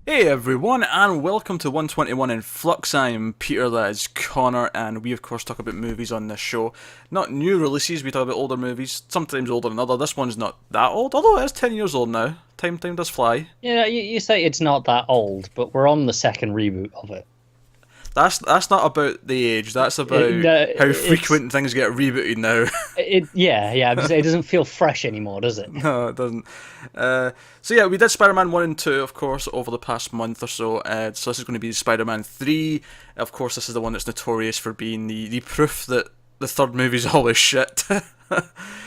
Hey everyone, and welcome to 121 in Flux. I'm Peter, that is Connor, and we of course talk about movies on this show. Not new releases, we talk about older movies, sometimes older than other. This one's not that old, although it is 10 years old now. Time does fly. Yeah, you say it's not that old, but we're on the second reboot of it. That's not about the age, that's about No, how frequent things get rebooted now. yeah. I'm just saying, it doesn't feel fresh anymore, does it? No, it doesn't. So yeah, we did Spider-Man 1 and 2, of course, over the past month or so. So this is going to be Spider-Man 3. Of course, this is the one that's notorious for being the proof that the third movie's always shit.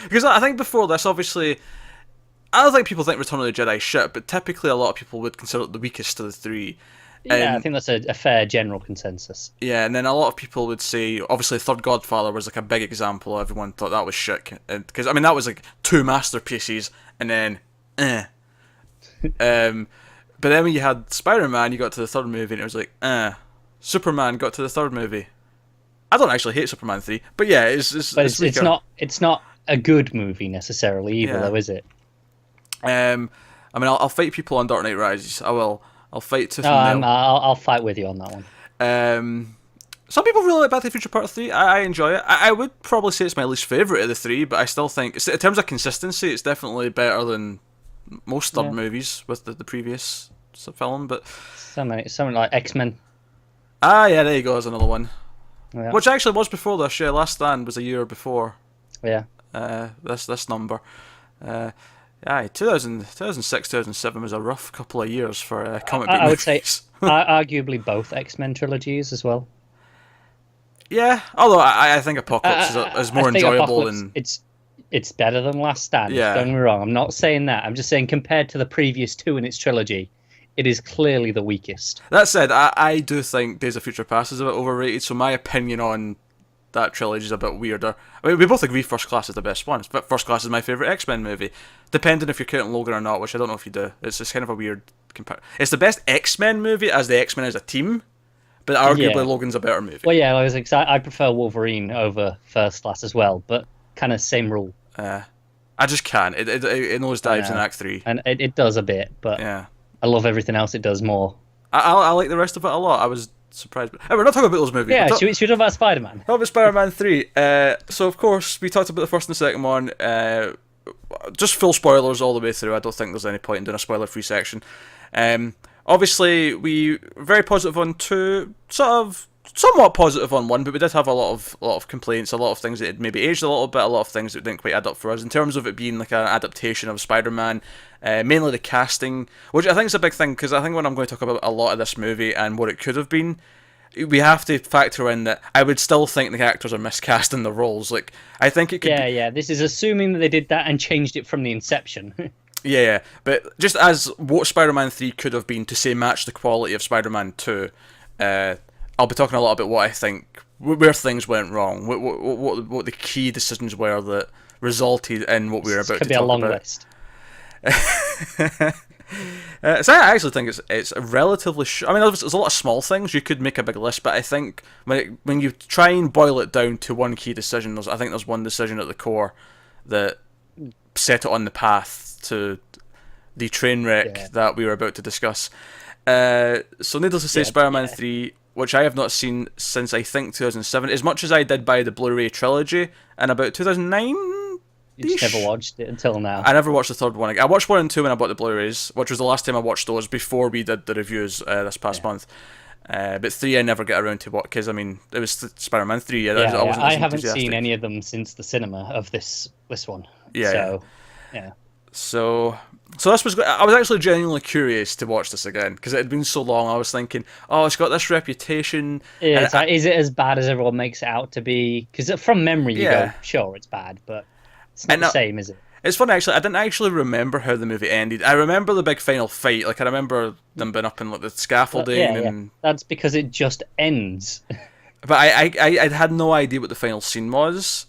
Because I think before this, obviously, I don't think people think Return of the Jedi shit, but typically a lot of people would consider it the weakest of the three. Yeah, I think that's a fair general consensus. Yeah, and then a lot of people would say, obviously, Third Godfather was like a big example. Everyone thought that was shit, because I mean that was like two masterpieces, and then, but then when you had Spider-Man, you got to the third movie, and it was like, Superman got to the third movie. I don't actually hate Superman 3, but yeah, it's not a good movie necessarily either, though, is it? I mean, I'll fight people on Dark Knight Rises. I will. I'll fight to. I'll fight with you on that one. Some people really like Back to the Future Part 3. I enjoy it. I would probably say it's my least favourite of the three, but I still think, in terms of consistency, it's definitely better than most third movies with the previous film. But something like X-Men. Yeah, there you go. There's another one. Yeah. Which actually was before this. Yeah, Last Stand was a year before. Yeah. This number. Yeah, 2006, 2007 was a rough couple of years for comic book I would movies. say arguably both X-Men trilogies as well. Yeah, although I think Apocalypse is more enjoyable than... It's better than Last Stand, Yeah. don't get me wrong. I'm not saying that. I'm just saying compared to the previous two in its trilogy, it is clearly the weakest. That said, I do think Days of Future Past is a bit overrated, so my opinion on that trilogy is a bit weirder. I mean, we both agree First Class is the best one, but First Class is my favourite X-Men movie, depending if you're counting Logan or not, which I don't know if you do. It's just kind of a weird It's the best X-Men movie as the X-Men as a team, but arguably Logan's a better movie. Well, yeah, I prefer Wolverine over First Class as well, but kind of same rule. I just can't. It nosedives in Act 3. And it does a bit, but yeah. I love everything else it does more. I like the rest of it a lot. I was surprised. Hey, we're not talking about those movies. Yeah, should we talk about Spider-Man? Talk about Spider-Man 3. So, of course, we talked about the first and the second one. Just full spoilers all the way through. I don't think there's any point in doing a spoiler-free section. Obviously, we were very positive on 2, somewhat positive on 1, but we did have a lot of complaints, a lot of things that had maybe aged a little bit, a lot of things that didn't quite add up for us in terms of it being like an adaptation of Spider-Man, mainly the casting, which I think is a big thing, because I think when I'm going to talk about a lot of this movie and what it could have been, we have to factor in that I would still think the actors are miscast in the roles. Like, I think it could Yeah, this is assuming that they did that and changed it from the inception. Yeah, but just as what Spider-Man 3 could have been to, say, match the quality of Spider-Man 2, I'll be talking a lot about what I think, where things went wrong, what the key decisions were that resulted in what we were about to talk about. Could be a long list. So I actually think it's relatively... I mean, there's a lot of small things. You could make a big list, but I think when you try and boil it down to one key decision, I think there's one decision at the core that set it on the path to the train wreck that we were about to discuss. So needless to say, Spider-Man 3, which I have not seen since I think 2007, as much as I did buy the Blu-ray trilogy in about 2009. You just never watched it until now. I never watched the third one. I watched 1 and 2 when I bought the Blu-rays, which was the last time I watched those before we did the reviews this past month. But 3 I never get around to watch, because I mean it was Spider-Man 3. I haven't seen any of them since the cinema of this one. So this was... I was actually genuinely curious to watch this again, because it had been so long. I was thinking, oh, it's got this reputation. Yeah, is it as bad as everyone makes it out to be? Because from memory you go, sure, it's bad, but it's not the same, is it? It's funny, actually, I didn't actually remember how the movie ended. I remember the big final fight. Like, I remember them being up in like the scaffolding. And that's because it just ends. But I had no idea what the final scene was.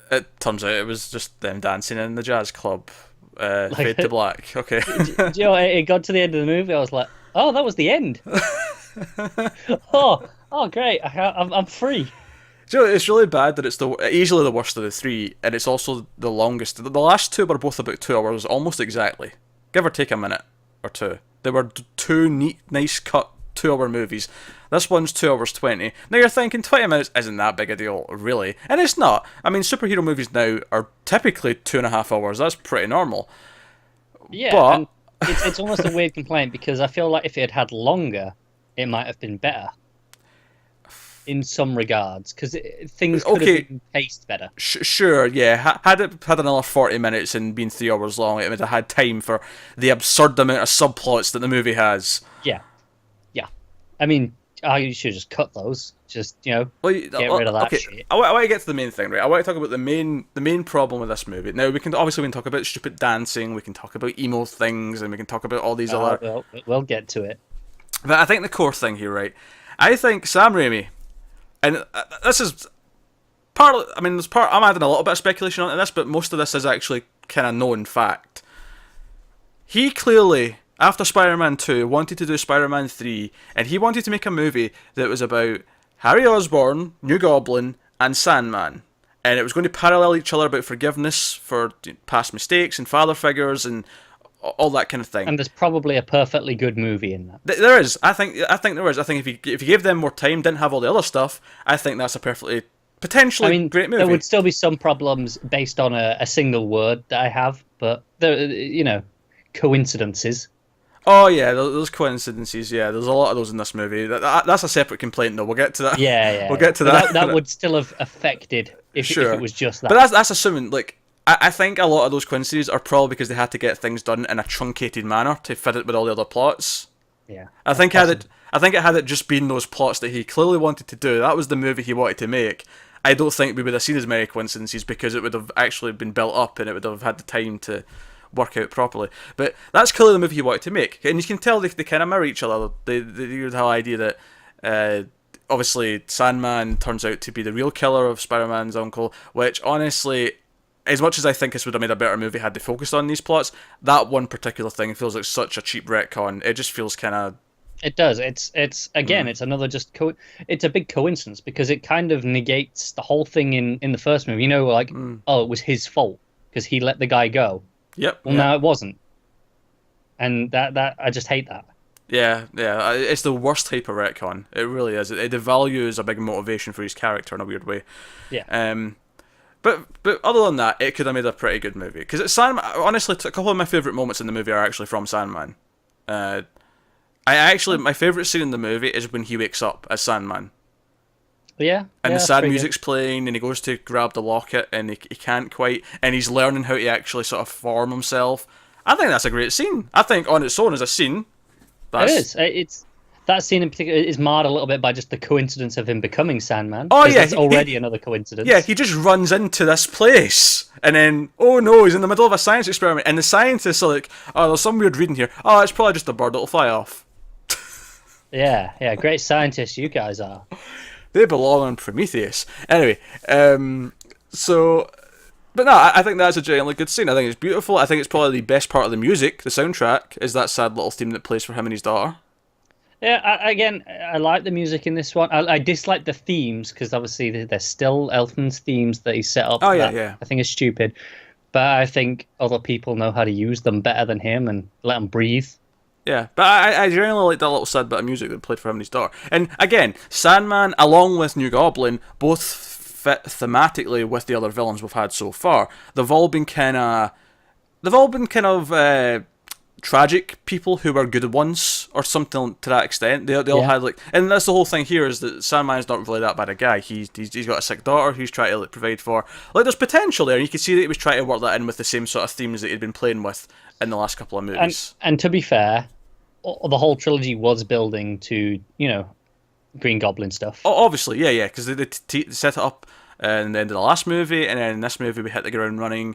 It turns out it was just them dancing in the jazz club. Fade to black. Okay. Do you know, it got to the end of the movie, I was like, oh, that was the end. oh, great, I'm free. So it's really bad that it's easily the worst of the three, and it's also the longest. The last two were both about 2 hours, almost exactly, give or take a minute or two. They were two neat, nice cut 2-hour movies. This one's 2 hours 20. Now you're thinking 20 minutes isn't that big a deal, really. And it's not. I mean, superhero movies now are typically 2.5 hours. That's pretty normal. Yeah, but... and it's almost a weird complaint because I feel like if it had longer, it might have been better. In some regards, because things could have been paced better. Sure, yeah. Had it had another 40 minutes and been 3 hours long, it would have had time for the absurd amount of subplots that the movie has. Yeah. I mean, you should just cut those. Just, get rid of that shit. I want to get to the main thing, right? I want to talk about the main problem with this movie. Now, we can talk about stupid dancing, we can talk about emo things, and we can talk about all these other... We'll get to it. But I think the core thing here, right? I think Sam Raimi, and this is I'm adding a little bit of speculation onto this, but most of this is actually kind of known fact. He clearly, after Spider-Man 2, wanted to do Spider-Man 3, and he wanted to make a movie that was about Harry Osborn, New Goblin, and Sandman. And it was going to parallel each other about forgiveness for past mistakes and father figures and all that kind of thing. And there's probably a perfectly good movie in that. There is. I think there is. I think if you gave them more time, didn't have all the other stuff, I think that's a perfectly, potentially great movie. There would still be some problems based on a single word that I have, but there, coincidences. Oh yeah, those coincidences. Yeah, there's a lot of those in this movie. That's a separate complaint, though. We'll get to that. Yeah. We'll get to that. That would still have affected if it was just that. But that's assuming. Like, I think a lot of those coincidences are probably because they had to get things done in a truncated manner to fit it with all the other plots. Yeah. I think it had it just been those plots that he clearly wanted to do. That was the movie he wanted to make. I don't think we would have seen as many coincidences because it would have actually been built up and it would have had the time to work out properly. But that's clearly the movie he wanted to make, and you can tell they kind of mirror each other. The whole idea that obviously Sandman turns out to be the real killer of Spider-Man's uncle, which honestly, as much as I think this would have made a better movie had they focused on these plots, that one particular thing feels like such a cheap retcon. It just feels kind of... It does. It's again, it's another just... it's a big coincidence because it kind of negates the whole thing in the first movie. Oh, it was his fault because he let the guy go. Yep. Well, no, it wasn't. And that I just hate that. Yeah. It's the worst type of retcon. It really is. It devalues a big motivation for his character in a weird way. Yeah. But other than that, it could have made a pretty good movie. Because Sandman, honestly, a couple of my favourite moments in the movie are actually from Sandman. My favourite scene in the movie is when he wakes up as Sandman. Yeah. And the sad music's playing, and he goes to grab the locket, and he can't quite, and he's learning how to actually sort of form himself. I think that's a great scene. I think on its own as a scene, it is. It's that scene in particular is marred a little bit by just the coincidence of him becoming Sandman. Oh yeah, that's already another coincidence. Yeah, he just runs into this place, and then oh no, he's in the middle of a science experiment, and the scientists are like, "Oh, there's some weird reading here. Oh, it's probably just a bird that'll fly off." Yeah, great scientists you guys are. They belong on Prometheus. Anyway, but no, I think that's a genuinely good scene. I think it's beautiful. I think it's probably the best part of the music. The soundtrack is that sad little theme that plays for him and his daughter. Yeah, I like the music in this one. I dislike the themes because obviously there's still Elfman's themes that he set up. Oh yeah. I think is stupid, but I think other people know how to use them better than him and let him breathe. Yeah, but I generally like that little sad bit of music that played for him and his daughter. And again, Sandman, along with New Goblin, both fit thematically with the other villains we've had so far. They've all been kind of tragic people who were good ones, or something to that extent. They all had and that's the whole thing here is that Sandman's not really that bad a guy. He's got a sick daughter who's trying to provide for. There's potential there, and you can see that he was trying to work that in with the same sort of themes that he'd been playing with in the last couple of movies. And to be fair, the whole trilogy was building to, Green Goblin stuff. Oh, obviously, yeah, because they set it up in the end of the last movie, and then in this movie we hit the ground running.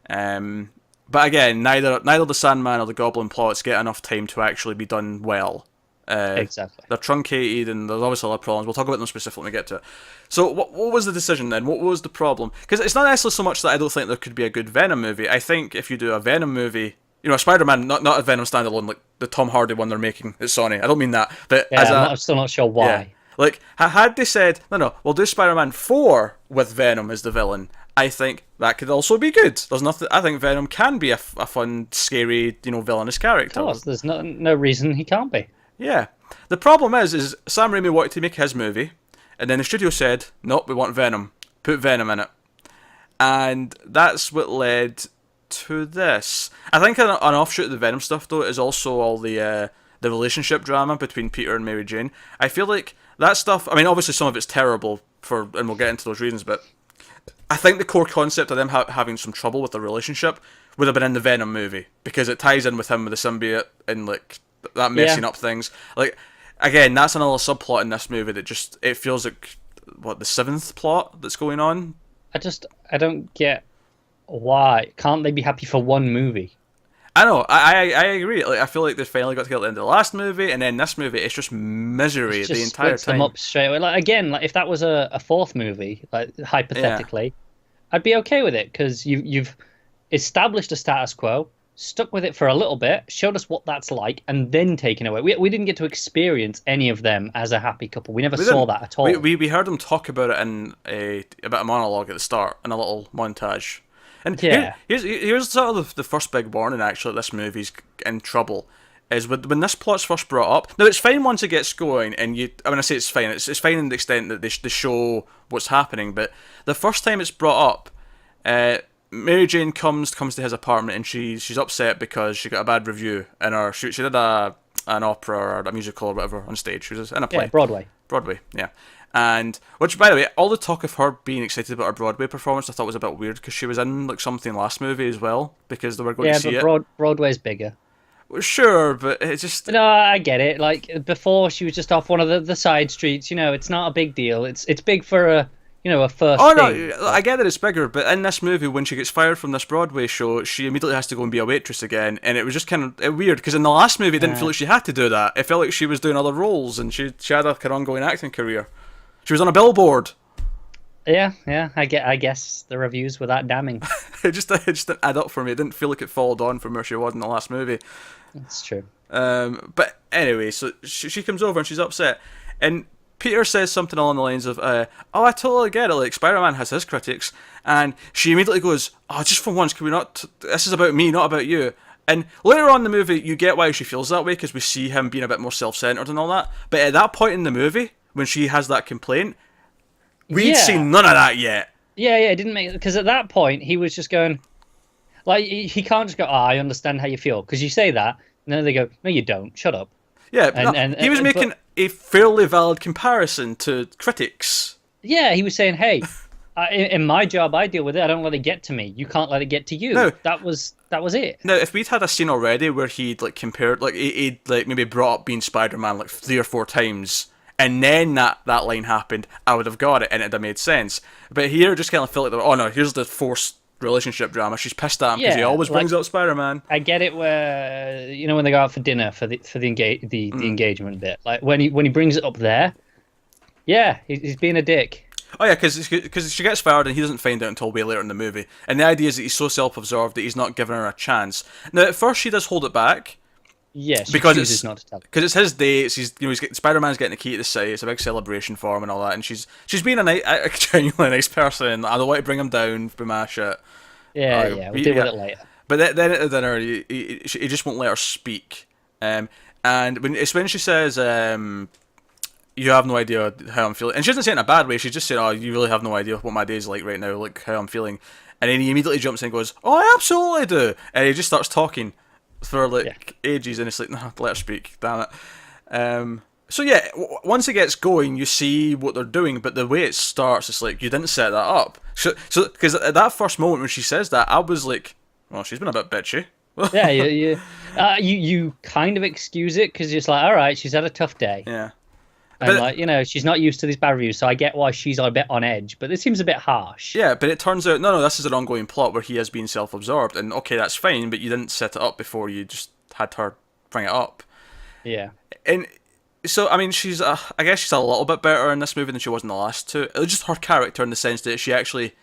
But again, neither the Sandman or the Goblin plots get enough time to actually be done well. Exactly. They're truncated, and there's obviously other problems. We'll talk about them specifically when we get to it. So what was the decision then? What was the problem? Because it's not necessarily so much that I don't think there could be a good Venom movie. I think if you do a Venom movie... a Spider-Man, not a Venom standalone, like the Tom Hardy one they're making at Sony. I don't mean that, but I'm still not sure why. Yeah. Like, had they said, no, we'll do Spider-Man 4 with Venom as the villain, I think that could also be good. There's nothing. I think Venom can be a fun, scary, villainous character. Of course, there's no reason he can't be. Yeah. The problem is Sam Raimi wanted to make his movie, and then the studio said, nope, we want Venom. Put Venom in it. And that's what led to this. I think an offshoot of the Venom stuff, though, is also all the relationship drama between Peter and Mary Jane. I feel like that stuff, I mean, obviously some of it's terrible, and we'll get into those reasons, but I think the core concept of them having some trouble with their relationship would have been in the Venom movie, because it ties in with him with the symbiote and, like, that messing up things. Like, again, that's another subplot in this movie that just, it feels like, the 7th plot that's going on? I don't get why. Can't they be happy for one movie? I know, I agree. Like, I feel like they finally got together at the end of the last movie, and then this movie, it's just misery the entire time. Them up straight away. Like, again, like if that was a 4th movie, like hypothetically, I'd be okay with it, because you've established a status quo, stuck with it for a little bit, showed us what that's like, and then taken away. We didn't get to experience any of them as a happy couple. We never saw that at all. We heard them talk about it in a bit of monologue at the start, in a little montage. And here's sort of the first big warning, actually, that this movie's in trouble, is when this plot's first brought up. Now, it's fine once it gets going, and I say it's fine, it's fine in the extent that they show what's happening, but the first time it's brought up, Mary Jane comes to his apartment, and she's upset because she got a bad review in her. She did an opera or a musical or whatever on stage. She was in a play. Yeah, Broadway, yeah. And, which, by the way, all the talk of her being excited about her Broadway performance I thought was a bit weird, because she was in, like, something last movie as well, because they were going to see it. Yeah, but Broadway's bigger. Well, sure, but it's just... No, I get it. Like, before, she was just off one of the side streets, it's not a big deal. It's big for a first thing. No, I get that it's bigger, but in this movie, when she gets fired from this Broadway show, she immediately has to go and be a waitress again, and it was just kind of weird, because in the last movie, it didn't feel like she had to do that. It felt like she was doing other roles, and she had an ongoing acting career. She was on a billboard. Yeah, I guess the reviews were that damning. it just didn't add up for me. It didn't feel like it followed on from where she was in the last movie. That's true. But anyway, so she comes over and she's upset, and Peter says something along the lines of, "Oh, I totally get it. Like, Spider-Man has his critics," and she immediately goes, "Oh, just for once, can we not? This is about me, not about you." And later on in the movie, you get why she feels that way, because we see him being a bit more self-centered and all that. But at that point in the movie, when she has that complaint, we'd seen none of that yet. Yeah, it didn't make... Because at that point, he was just going... Like, he can't just go, I understand how you feel. Because you say that, and then they go, no, you don't. Shut up. Yeah, he was making a fairly valid comparison to critics. Yeah, he was saying, hey, in my job, I deal with it. I don't let it get to me. You can't let it get to you. No. That was it. Now, if we'd had a scene already where he'd, like, compared... Like, he'd like, maybe brought up being Spider-Man, like, 3 or 4 times... And then that line happened, I would have got it, and it'd have made sense. But here, just kind of felt like, oh no, here's the forced relationship drama. She's pissed at him because he always brings up Spider-Man. I get it where, when they go out for dinner for the engagement bit. Like, when he brings it up there, yeah, he's being a dick. Oh yeah, because she gets fired and he doesn't find out until way later in the movie. And the idea is that he's so self-absorbed that he's not giving her a chance. Now, at first she does hold it back. Yes, because it's his day. Spider-Man's getting the key to the site. It's a big celebration for him and all that. And she's being a genuinely nice person. I don't want to bring him down for my shit. Yeah, we'll deal with it later. But then at the dinner, he just won't let her speak. And it's when she says, "You have no idea how I'm feeling," and she doesn't say it in a bad way. She's just saying, "Oh, you really have no idea what my day's like right now, like how I'm feeling." And then he immediately jumps in and goes, "Oh, I absolutely do," and he just starts talking for ages, and it's like, no, let her speak, damn it. So yeah, once it gets going, you see what they're doing, but the way it starts, it's like, you didn't set that up. So because at that first moment when she says that, I was like, well, she's been a bit bitchy. Yeah, you kind of excuse it, because it's like, all right, she's had a tough day. Yeah. And she's not used to these bad reviews, so I get why she's a bit on edge, but it seems a bit harsh. Yeah, but it turns out, no, this is an ongoing plot where he has been self-absorbed, and okay, that's fine, but you didn't set it up before you just had her bring it up. Yeah. And so, I mean, I guess she's a little bit better in this movie than she was in the last two. It was just her character in the sense that she actually...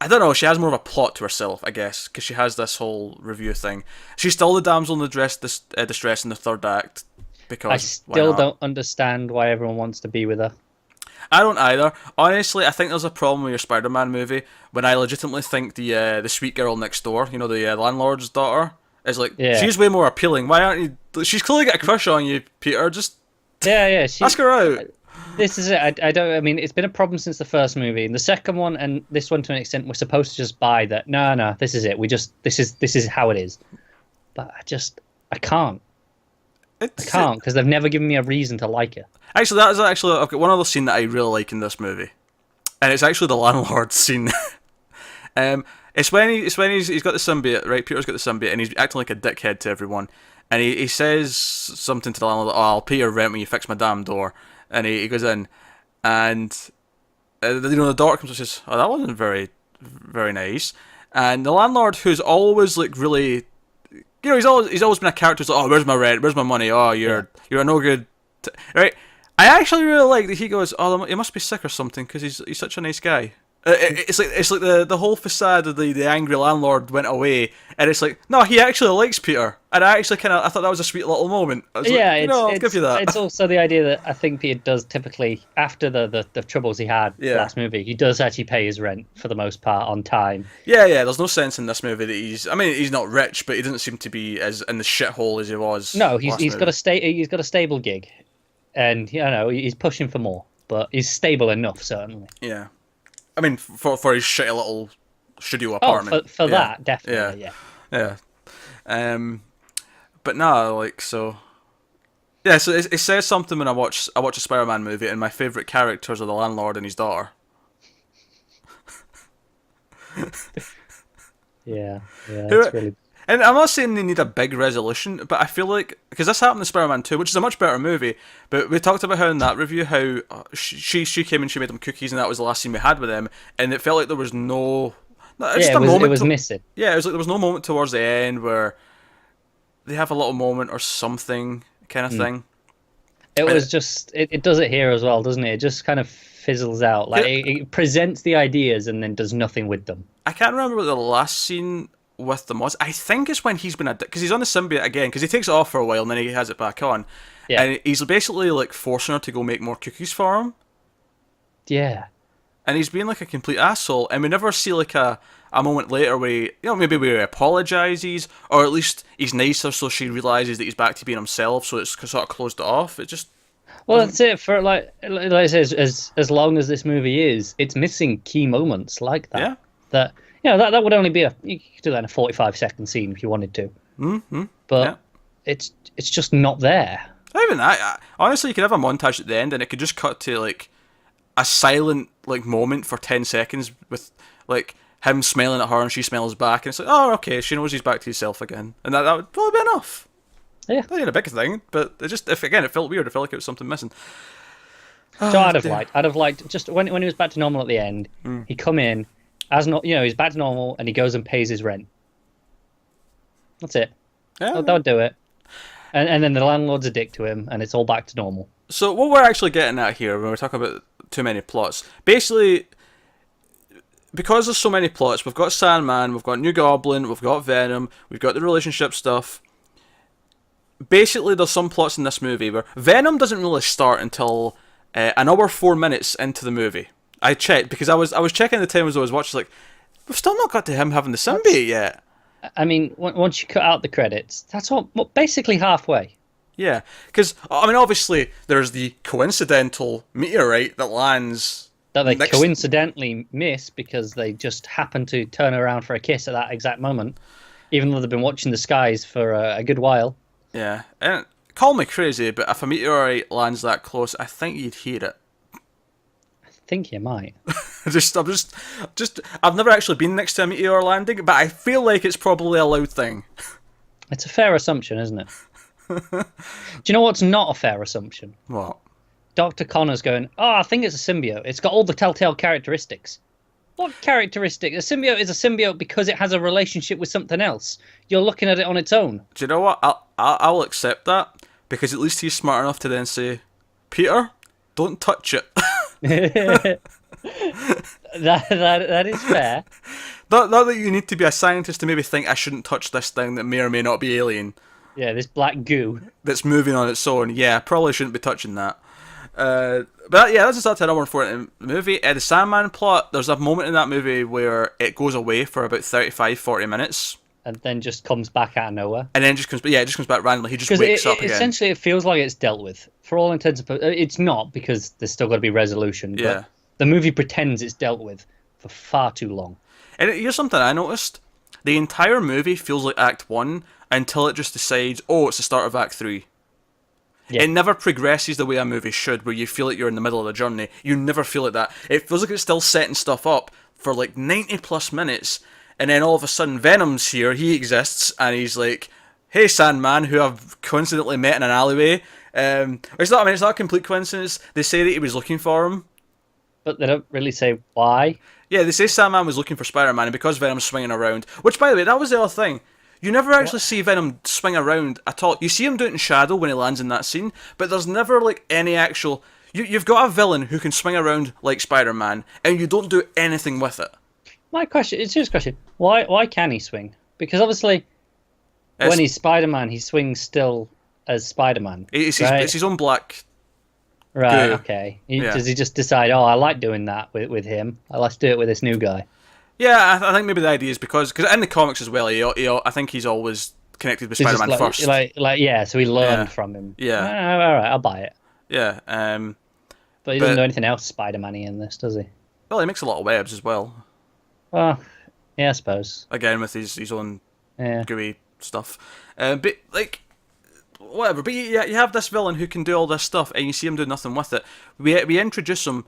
I don't know, she has more of a plot to herself, I guess, because she has this whole review thing. She's still the damsel in distress in the third act. Because I still don't understand why everyone wants to be with her. I don't either. Honestly, I think there's a problem with your Spider-Man movie when I legitimately think the sweet girl next door, you know, the landlord's daughter, is like, Yeah. she's way more appealing. Why aren't you? She's clearly got a crush on you, Peter. Just Yeah. ask her out. This is it. I don't. I mean, it's been a problem since the first movie, and the second one, and this one to an extent, we're supposed to just buy that. No, this is it. This is how it is. But I can't. I can't because they've never given me a reason to like it. Actually, I've got one other scene that I really like in this movie, and it's actually the landlord scene. It's when he's got the symbiote, right? Peter's got the symbiote, and he's acting like a dickhead to everyone, and he says something to the landlord, "Oh, I'll pay your rent when you fix my damn door." And he goes in, and the daughter comes and says, "Oh, that wasn't very, very nice." And the landlord, who's always like really, you know, he's always been a character who's like, "Oh, where's my rent? Where's my money? Oh, you're a no good," right? I actually really like that he goes, "Oh, he must be sick or something because he's such a nice guy." It's like the whole facade of the angry landlord went away, and it's like, no, he actually likes Peter, and I thought that was a sweet little moment. I was I'll give you that. It's also the idea that I think Peter does typically, after the troubles he had last movie, he does actually pay his rent for the most part on time. Yeah. There's no sense in this movie that he's not rich, but he doesn't seem to be as in the shithole as he was. No, he's got a stable gig, and he's pushing for more, but he's stable enough certainly. Yeah. I mean, for his shitty little studio apartment. Oh, for that, definitely, yeah. But no, like, so... Yeah, so it says something when I watch a Spider-Man movie, and my favourite characters are the landlord and his daughter. Yeah, that's really... And I'm not saying they need a big resolution, but I feel like, because this happened in Spider-Man 2, which is a much better movie, but we talked about how in that review, how she came and she made them cookies, and that was the last scene we had with them, and it felt like there was no... it was missing. Yeah, it was like there was no moment towards the end where they have a little moment or something kind of thing. It was just... It does it here as well, doesn't it? It just kind of fizzles out. Like, it presents the ideas and then does nothing with them. I can't remember what the last scene with them was. I think it's when he's been because he's on the symbiote again, because he takes it off for a while and then he has it back on, and he's basically like forcing her to go make more cookies for him. Yeah, and he's being like a complete asshole, and we never see like a moment later where maybe where he apologizes, or at least he's nicer so she realizes that he's back to being himself, so it's sort of closed it off. It just that's it for like I say, as long as this movie is, it's missing key moments like that. Yeah. That would only be you could do that in a 45-second scene if you wanted to. Mm-hmm. But it's just not there. Even that, honestly, you could have a montage at the end, and it could just cut to like a silent like moment for 10 seconds with like him smiling at her and she smiles back, and it's like, oh, okay, she knows he's back to himself again, and that would probably be enough. Yeah, that ain't a big thing, but it just it felt weird. It felt like it was something missing. So I'd have liked just when he was back to normal at the end, he come in. He's back to normal and he goes and pays his rent. That's it. Yeah, that would do it. And then the landlord's a dick to him and it's all back to normal. So what we're actually getting at here when we're talking about too many plots, basically, because there's so many plots, we've got Sandman, we've got New Goblin, we've got Venom, we've got the relationship stuff. Basically, there's some plots in this movie where Venom doesn't really start until an hour 4 minutes into the movie. I checked because I was checking the time as I was watching. Like, we've still not got to him having the symbiote yet. I mean, once you cut out the credits, that's basically halfway. Yeah, because I mean, obviously, there's the coincidental meteorite that lands. That they coincidentally miss because they just happen to turn around for a kiss at that exact moment, even though they've been watching the skies for a good while. Yeah, and call me crazy, but if a meteorite lands that close, I think you'd hear it. I think you might. I've never actually been next to a meteor landing, but I feel like it's probably a loud thing. It's a fair assumption, isn't it? Do you know what's not a fair assumption? What? Dr. Connor's going, I think it's a symbiote. It's got all the telltale characteristics. What characteristic? A symbiote is a symbiote because it has a relationship with something else. You're looking at it on its own. Do you know what? I'll accept that, because at least he's smart enough to then say, Peter, don't touch it. that is fair. Not that you need to be a scientist to maybe think I shouldn't touch this thing that may or may not be alien. Yeah, this black goo that's moving on its own. Yeah, I probably shouldn't be touching that. But yeah, that's the start to number 4 in the movie. The Sandman plot, there's a moment in that movie where it goes away for about 35-40 minutes. And then just comes back out of nowhere. And then it just comes back randomly. He just wakes up again. Essentially, it feels like it's dealt with. For all intents and purposes, it's not, because there's still got to be resolution. But Yeah. the movie pretends it's dealt with for far too long. And here's something I noticed. The entire movie feels like Act 1 until it just decides, oh, it's the start of Act 3. Yeah. It never progresses the way a movie should, where you feel like you're in the middle of the journey. You never feel like that. It feels like it's still setting stuff up for like 90 plus minutes, and then all of a sudden Venom's here, he exists, and he's like, hey Sandman, who I've coincidentally met in an alleyway. It's not a complete coincidence. They say that he was looking for him. But they don't really say why. Yeah, they say Sandman was looking for Spider-Man, and because Venom's swinging around, which, by the way, that was the other thing. You never actually see Venom swing around at all. You see him do it in shadow when he lands in that scene, but there's never, like, any actual... You've got a villain who can swing around like Spider-Man, and you don't do anything with it. My question, it's a serious question. Why can he swing? Because obviously, when he's Spider-Man, he swings still as Spider-Man. It's his own black... Right, goo. Okay. Does he just decide, oh, I like doing that with him. Let's do it with this new guy. Yeah, I think maybe the idea is because in the comics as well, I think he's always connected with Spider-Man first. So he learned from him. Yeah. All right, I'll buy it. Yeah. But he doesn't do anything else Spider-Man-y in this, does he? Well, he makes a lot of webs as well. Well, yeah, I suppose. Again, with his own gooey stuff. But, like... Whatever, but you have this villain who can do all this stuff, and you see him do nothing with it. We introduce him.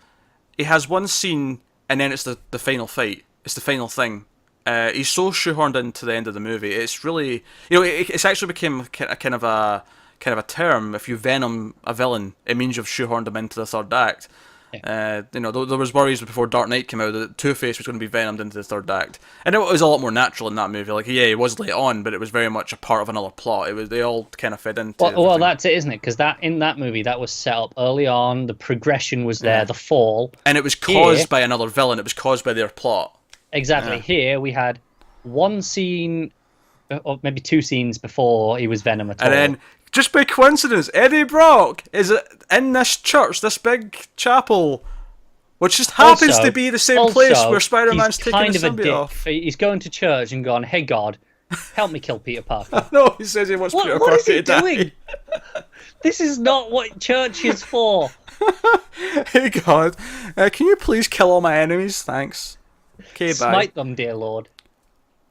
He has one scene, and then it's the final fight. It's the final thing. He's so shoehorned into the end of the movie. It's really, it's actually became a kind of a term. If you venom a villain, it means you've shoehorned him into the third act. Yeah. There was worries before Dark Knight came out that Two-Face was going to be venomed into the third act, and it was a lot more natural in that movie. Like, yeah, it was late on, but it was very much a part of another plot. They all kind of fed into. Well, that's it, isn't it? Because in that movie, that was set up early on. The progression was there, the fall, and it was caused by another villain. It was caused by their plot. Exactly. Yeah. Here we had one scene, or maybe two scenes before he was Venom at all. And then, just by coincidence, Eddie Brock is in this church, this big chapel, which just happens to be the same place where Spider-Man's taking the symbiote off. He's going to church and gone, hey God, help me kill Peter Parker. No, he says he wants Peter Parker to die. What is he doing? This is not what church is for. Hey God, can you please kill all my enemies? Thanks. Okay, bye. Smite them, dear Lord.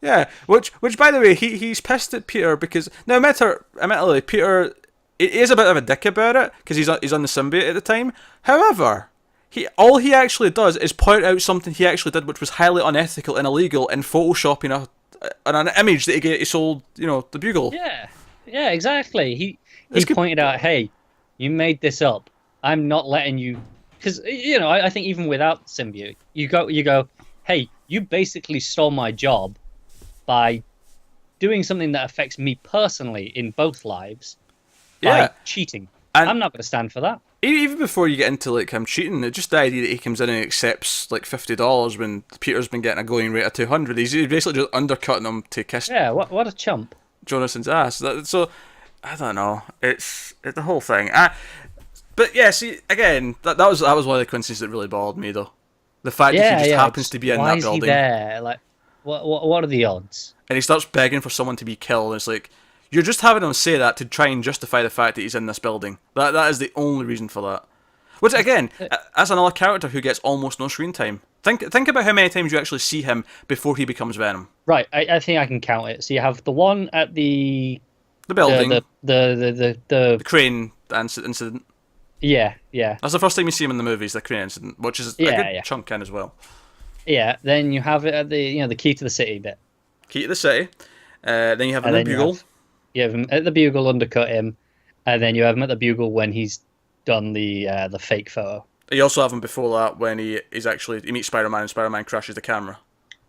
Yeah, which by the way, he's pissed at Peter because now admittedly, Peter he is a bit of a dick about it because he's on the symbiote at the time. However, all he actually does is point out something he actually did, which was highly unethical and illegal in photoshopping an image that he sold, the Bugle. Yeah, exactly. He pointed out, hey, you made this up. I'm not letting you, because I think even without the symbiote, you go, hey, you basically stole my job by doing something that affects me personally in both lives by cheating. And I'm not going to stand for that. Even before you get into like him cheating, it's just the idea that he comes in and accepts like $50 when Peter's been getting a going rate of 200. He's basically just undercutting him to kiss. Yeah, what a chump. Jonason's ass. So I don't know. It's the whole thing. But yeah, see again, that was one of the coincidences that really bothered me though. The fact that he just happens to be in that building. Why is he there? Like, what are the odds? And he starts begging for someone to be killed. And it's like, you're just having him say that to try and justify the fact that he's in this building. That is the only reason for that. Which again, as another character who gets almost no screen time. Think about how many times you actually see him before he becomes Venom. Right, I think I can count it. So you have the one at the building, the crane incident. Yeah. That's the first time you see him in the movies, the crane incident, which is a good chunk in as well. Yeah, then you have it at the key to the city bit. Key to the city. Then you have him at the Bugle. You have him at the Bugle, undercut him, and then you have him at the Bugle when he's done the fake photo. You also have him before that when he meets Spider-Man and Spider-Man crashes the camera.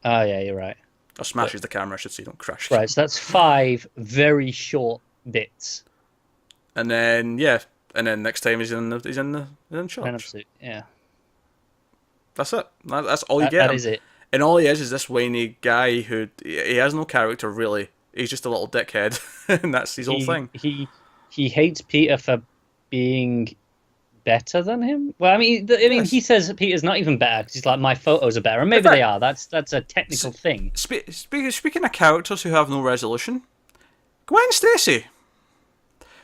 Oh yeah, you're right. Or smashes the camera, I should say, don't crash. Right, so that's 5 very short bits. And then next time he's in church. Yeah. That's it. That's all you get. That is it. And all he is this whiny guy who he has no character really. He's just a little dickhead, and that's his whole thing. He hates Peter for being better than him. Well, I mean, Yes. he says Peter's not even better because he's like, my photos are better, and maybe fact, they are. That's a technical thing. Speaking of characters who have no resolution, Gwen Stacy,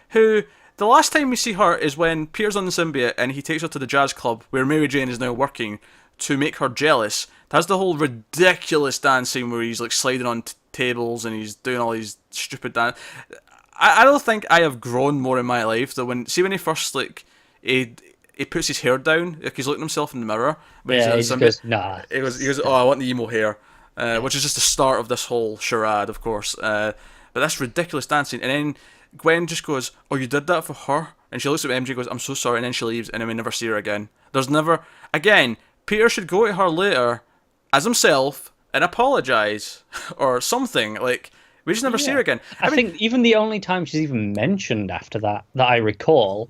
who the last time we see her is when Peter's on the symbiote and he takes her to the jazz club where Mary Jane is now working to make her jealous. That's the whole ridiculous dance scene where he's like sliding on tables and he's doing all these stupid dance. I don't think I have grown more in my life than when he first like he puts his hair down, like he's looking at himself in the mirror. When Yeah, he he's just goes, nah. He goes, oh, I want the emo hair, which is just the start of this whole charade, of course. But that's ridiculous dancing, and then Gwen just goes, oh, you did that for her? And she looks at MJ and goes, I'm so sorry, and then she leaves, and then we never see her again. There's never... Again, Peter should go to her later as himself and apologise, or something. Like, we just never see her again. I think even the only time she's even mentioned after that I recall,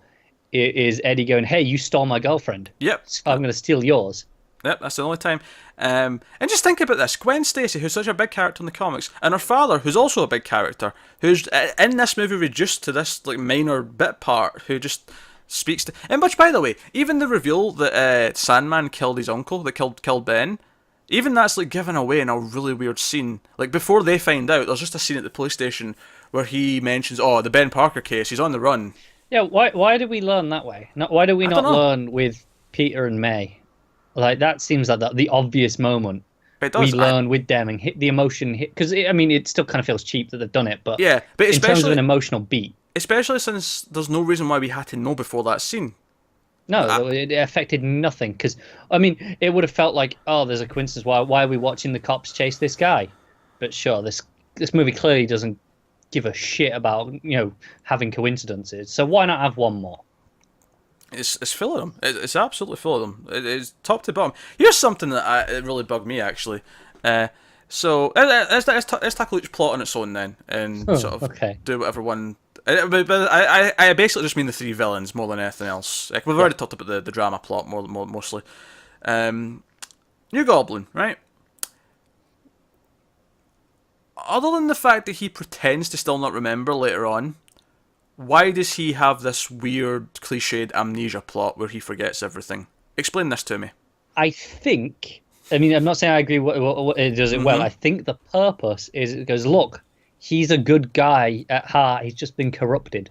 is Eddie going, hey, you stole my girlfriend. Yep. So I'm going to steal yours. Yep, that's the only time. And just think about this. Gwen Stacy, who's such a big character in the comics, and her father, who's also a big character, who's in this movie reduced to this like minor bit part, who just speaks to... And which, by the way, even the reveal that Sandman killed his uncle, that killed Ben, even that's like given away in a really weird scene. Like, before they find out, there's just a scene at the police station where he mentions, oh, the Ben Parker case, he's on the run. Yeah, why did we learn that way? Why do we not learn with Peter and May? Like, that seems like the obvious moment. We learn with them and hit the emotion hit, because I mean, it still kind of feels cheap that they've done it, but yeah, but in terms of an emotional beat, especially since there's no reason why we had to know before that scene. No, it affected nothing, because I mean, it would have felt like, oh, there's a coincidence. Why are we watching the cops chase this guy? But sure, this movie clearly doesn't give a shit about, you know, having coincidences. So why not have one more? It's full of them. It's absolutely full of them. It's top to bottom. Here's something that it really bugged me, actually. So let's tackle each plot on its own then, and sort of do whatever one. But I basically just mean the three villains more than anything else. Like, we've already talked about the drama plot mostly. New Goblin, right? Other than the fact that he pretends to still not remember later on, why does he have this weird, cliched amnesia plot where he forgets everything? Explain this to me. I mean, I'm not saying I agree what it does it well. I think the purpose is it goes, look, he's a good guy at heart. He's just been corrupted.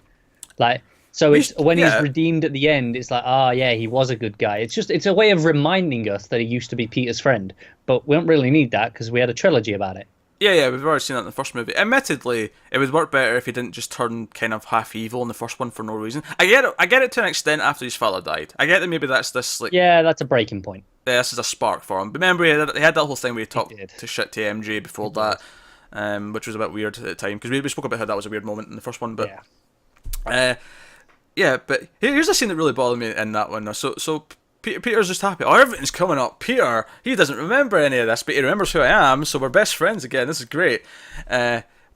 Like, so it's when he's redeemed at the end, it's like, yeah, he was a good guy. It's a way of reminding us that he used to be Peter's friend. But we don't really need that because we had a trilogy about it. Yeah, we've already seen that in the first movie. Admittedly, it would work better if he didn't just turn kind of half evil in the first one for no reason. I get it to an extent after his father died. I get that maybe that's this like... Yeah, that's a breaking point. Yeah, this is a spark for him. But remember, he had that whole thing where he talked to shit to MJ before that, which was a bit weird at the time, because we spoke about how that was a weird moment in the first one, but... Yeah, but here's a scene that really bothered me in that one. So Peter's just happy. Oh, everything's coming up. Peter, he doesn't remember any of this, but he remembers who I am, so we're best friends again. This is great.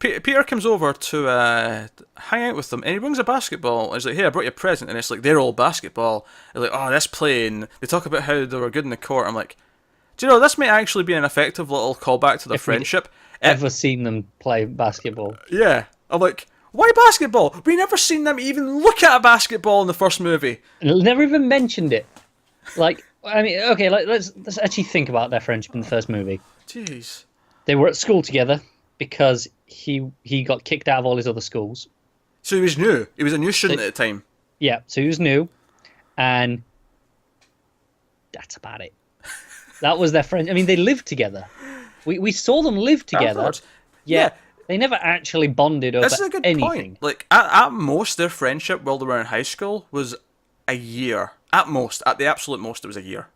Peter comes over to hang out with them, and he brings a basketball. He's like, hey, I brought you a present, and it's like, they're all basketball. They're like, oh, this playing. They talk about how they were good in the court. I'm like, do you know, this may actually be an effective little callback to their friendship. Ever seen them play basketball? Yeah. I'm like, why basketball? We never seen them even look at a basketball in the first movie. Never even mentioned it. Like, I mean, okay, let's actually think about their friendship in the first movie. Jeez. They were at school together because he got kicked out of all his other schools. So he was new. He was a new student at the time. Yeah, so he was new, and that's about it. That was their friend. I mean, they lived together. We saw them live together. Yeah. They never actually bonded over anything. This is a good point. Like, at most, their friendship while they were in high school was a year. At most. At the absolute most, it was a year.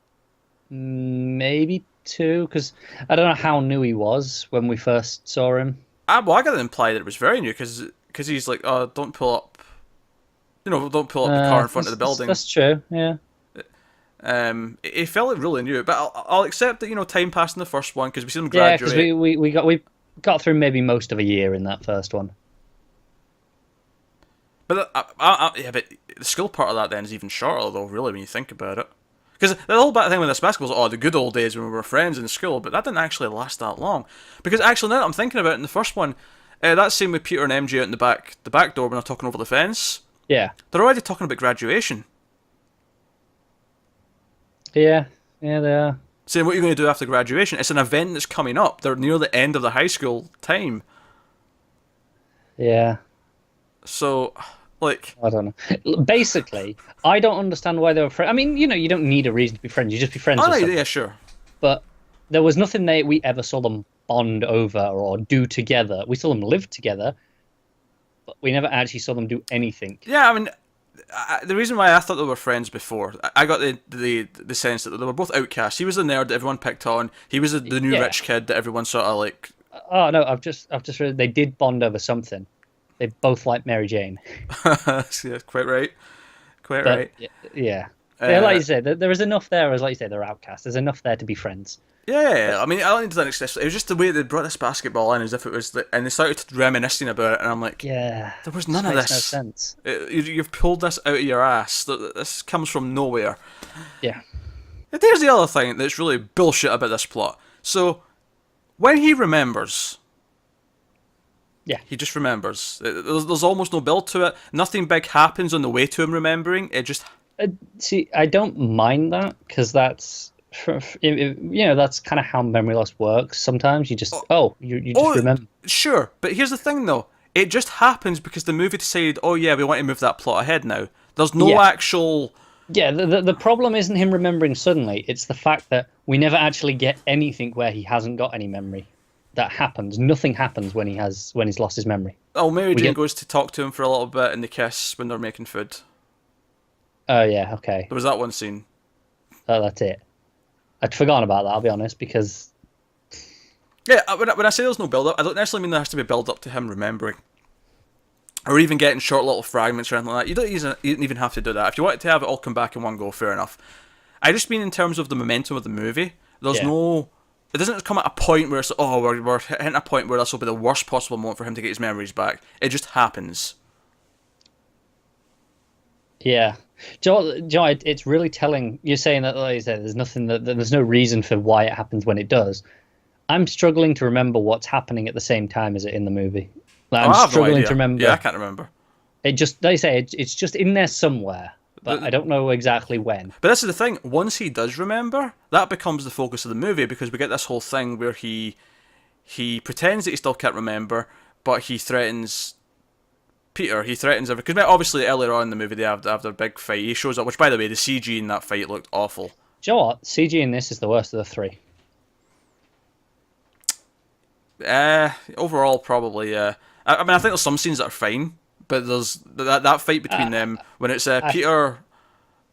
Maybe 2, because I don't know how new he was when we first saw him. I got to imply that it was very new, because he's like, oh, don't pull up the car in front of the building. That's true, yeah. It felt really new, but I'll accept that, time passed in the first one, because we see them graduate. Yeah, because we got through maybe most of a year in that first one. But but the school part of that then is even shorter, though, really, when you think about it. Because the whole thing with this basketball is, the good old days when we were friends in school, but that didn't actually last that long. Because actually, now that I'm thinking about it, in the first one, that scene with Peter and MJ out in the back door when they're talking over the fence, yeah, they're already talking about graduation. Yeah, yeah, they are. Saying, what are you going to do after graduation? It's an event that's coming up. They're near the end of the high school time. Yeah. So, like... I don't know. Basically, I don't understand why they were friends. I mean, you don't need a reason to be friends. You just be friends Oh, with someone. yeah, sure. But there was nothing we ever saw them bond over or do together. We saw them live together, but we never actually saw them do anything. Yeah, I mean, the reason why I thought they were friends before, I got the sense that they were both outcasts. He was the nerd that everyone picked on. He was the new rich kid that everyone sort of like... Oh, no, I've just read they did bond over something. They both like Mary Jane. Yeah, quite right. Quite right. Yeah. Like you said, there is enough there, as like you say, they're outcasts. There's enough there to be friends. Yeah, I mean, I don't need to that extent. It was just the way they brought this basketball in, as if it was, and they started reminiscing about it, and I'm like, yeah, there was none of this. No sense. You've pulled this out of your ass. This comes from nowhere. Yeah. And here's the other thing that's really bullshit about this plot. So, when he remembers, yeah, he just remembers. There's almost no build to it. Nothing big happens on the way to him remembering. It just... See, I don't mind that, because that's... that's kind of how memory loss works. Sometimes you just you just remember. Sure, but here's the thing though. It just happens because the movie decided, oh yeah, we want to move that plot ahead now. There's no actual... Yeah, the problem isn't him remembering suddenly. It's the fact that we never actually get anything where he hasn't got any memory. That happens. Nothing happens when he's lost his memory. Oh, Mary Jane goes to talk to him for a little bit and they kiss when they're making food. Oh yeah, okay. There was that one scene. Oh, that's it. I'd forgotten about that, I'll be honest, because... Yeah, when I say there's no build-up, I don't necessarily mean there has to be build-up to him remembering. Or even getting short little fragments or anything like that. You don't even have to do that. If you wanted to have it all come back in one go, fair enough. I just mean in terms of the momentum of the movie, there's no... It doesn't come at a point where it's like, oh, we're hitting a point where this will be the worst possible moment for him to get his memories back. It just happens. Yeah. Joe, it's really telling. You're saying that, like you said, there's nothing there's no reason for why it happens when it does. I'm struggling to remember what's happening at the same time as it in the movie. Like, I'm struggling to remember. Yeah, I can't remember. It just, like you say, it's just in there somewhere, but I don't know exactly when. But this is the thing. Once he does remember, that becomes the focus of the movie, because we get this whole thing where he pretends that he still can't remember, but he threatens Peter. He threatens everything. Because obviously earlier on in the movie they have their big fight. He shows up, which by the way, the CG in that fight looked awful. Do you know what? CG in this is the worst of the three. Overall, probably, yeah. I mean, I think there's some scenes that are fine, but there's that fight between them when it's Peter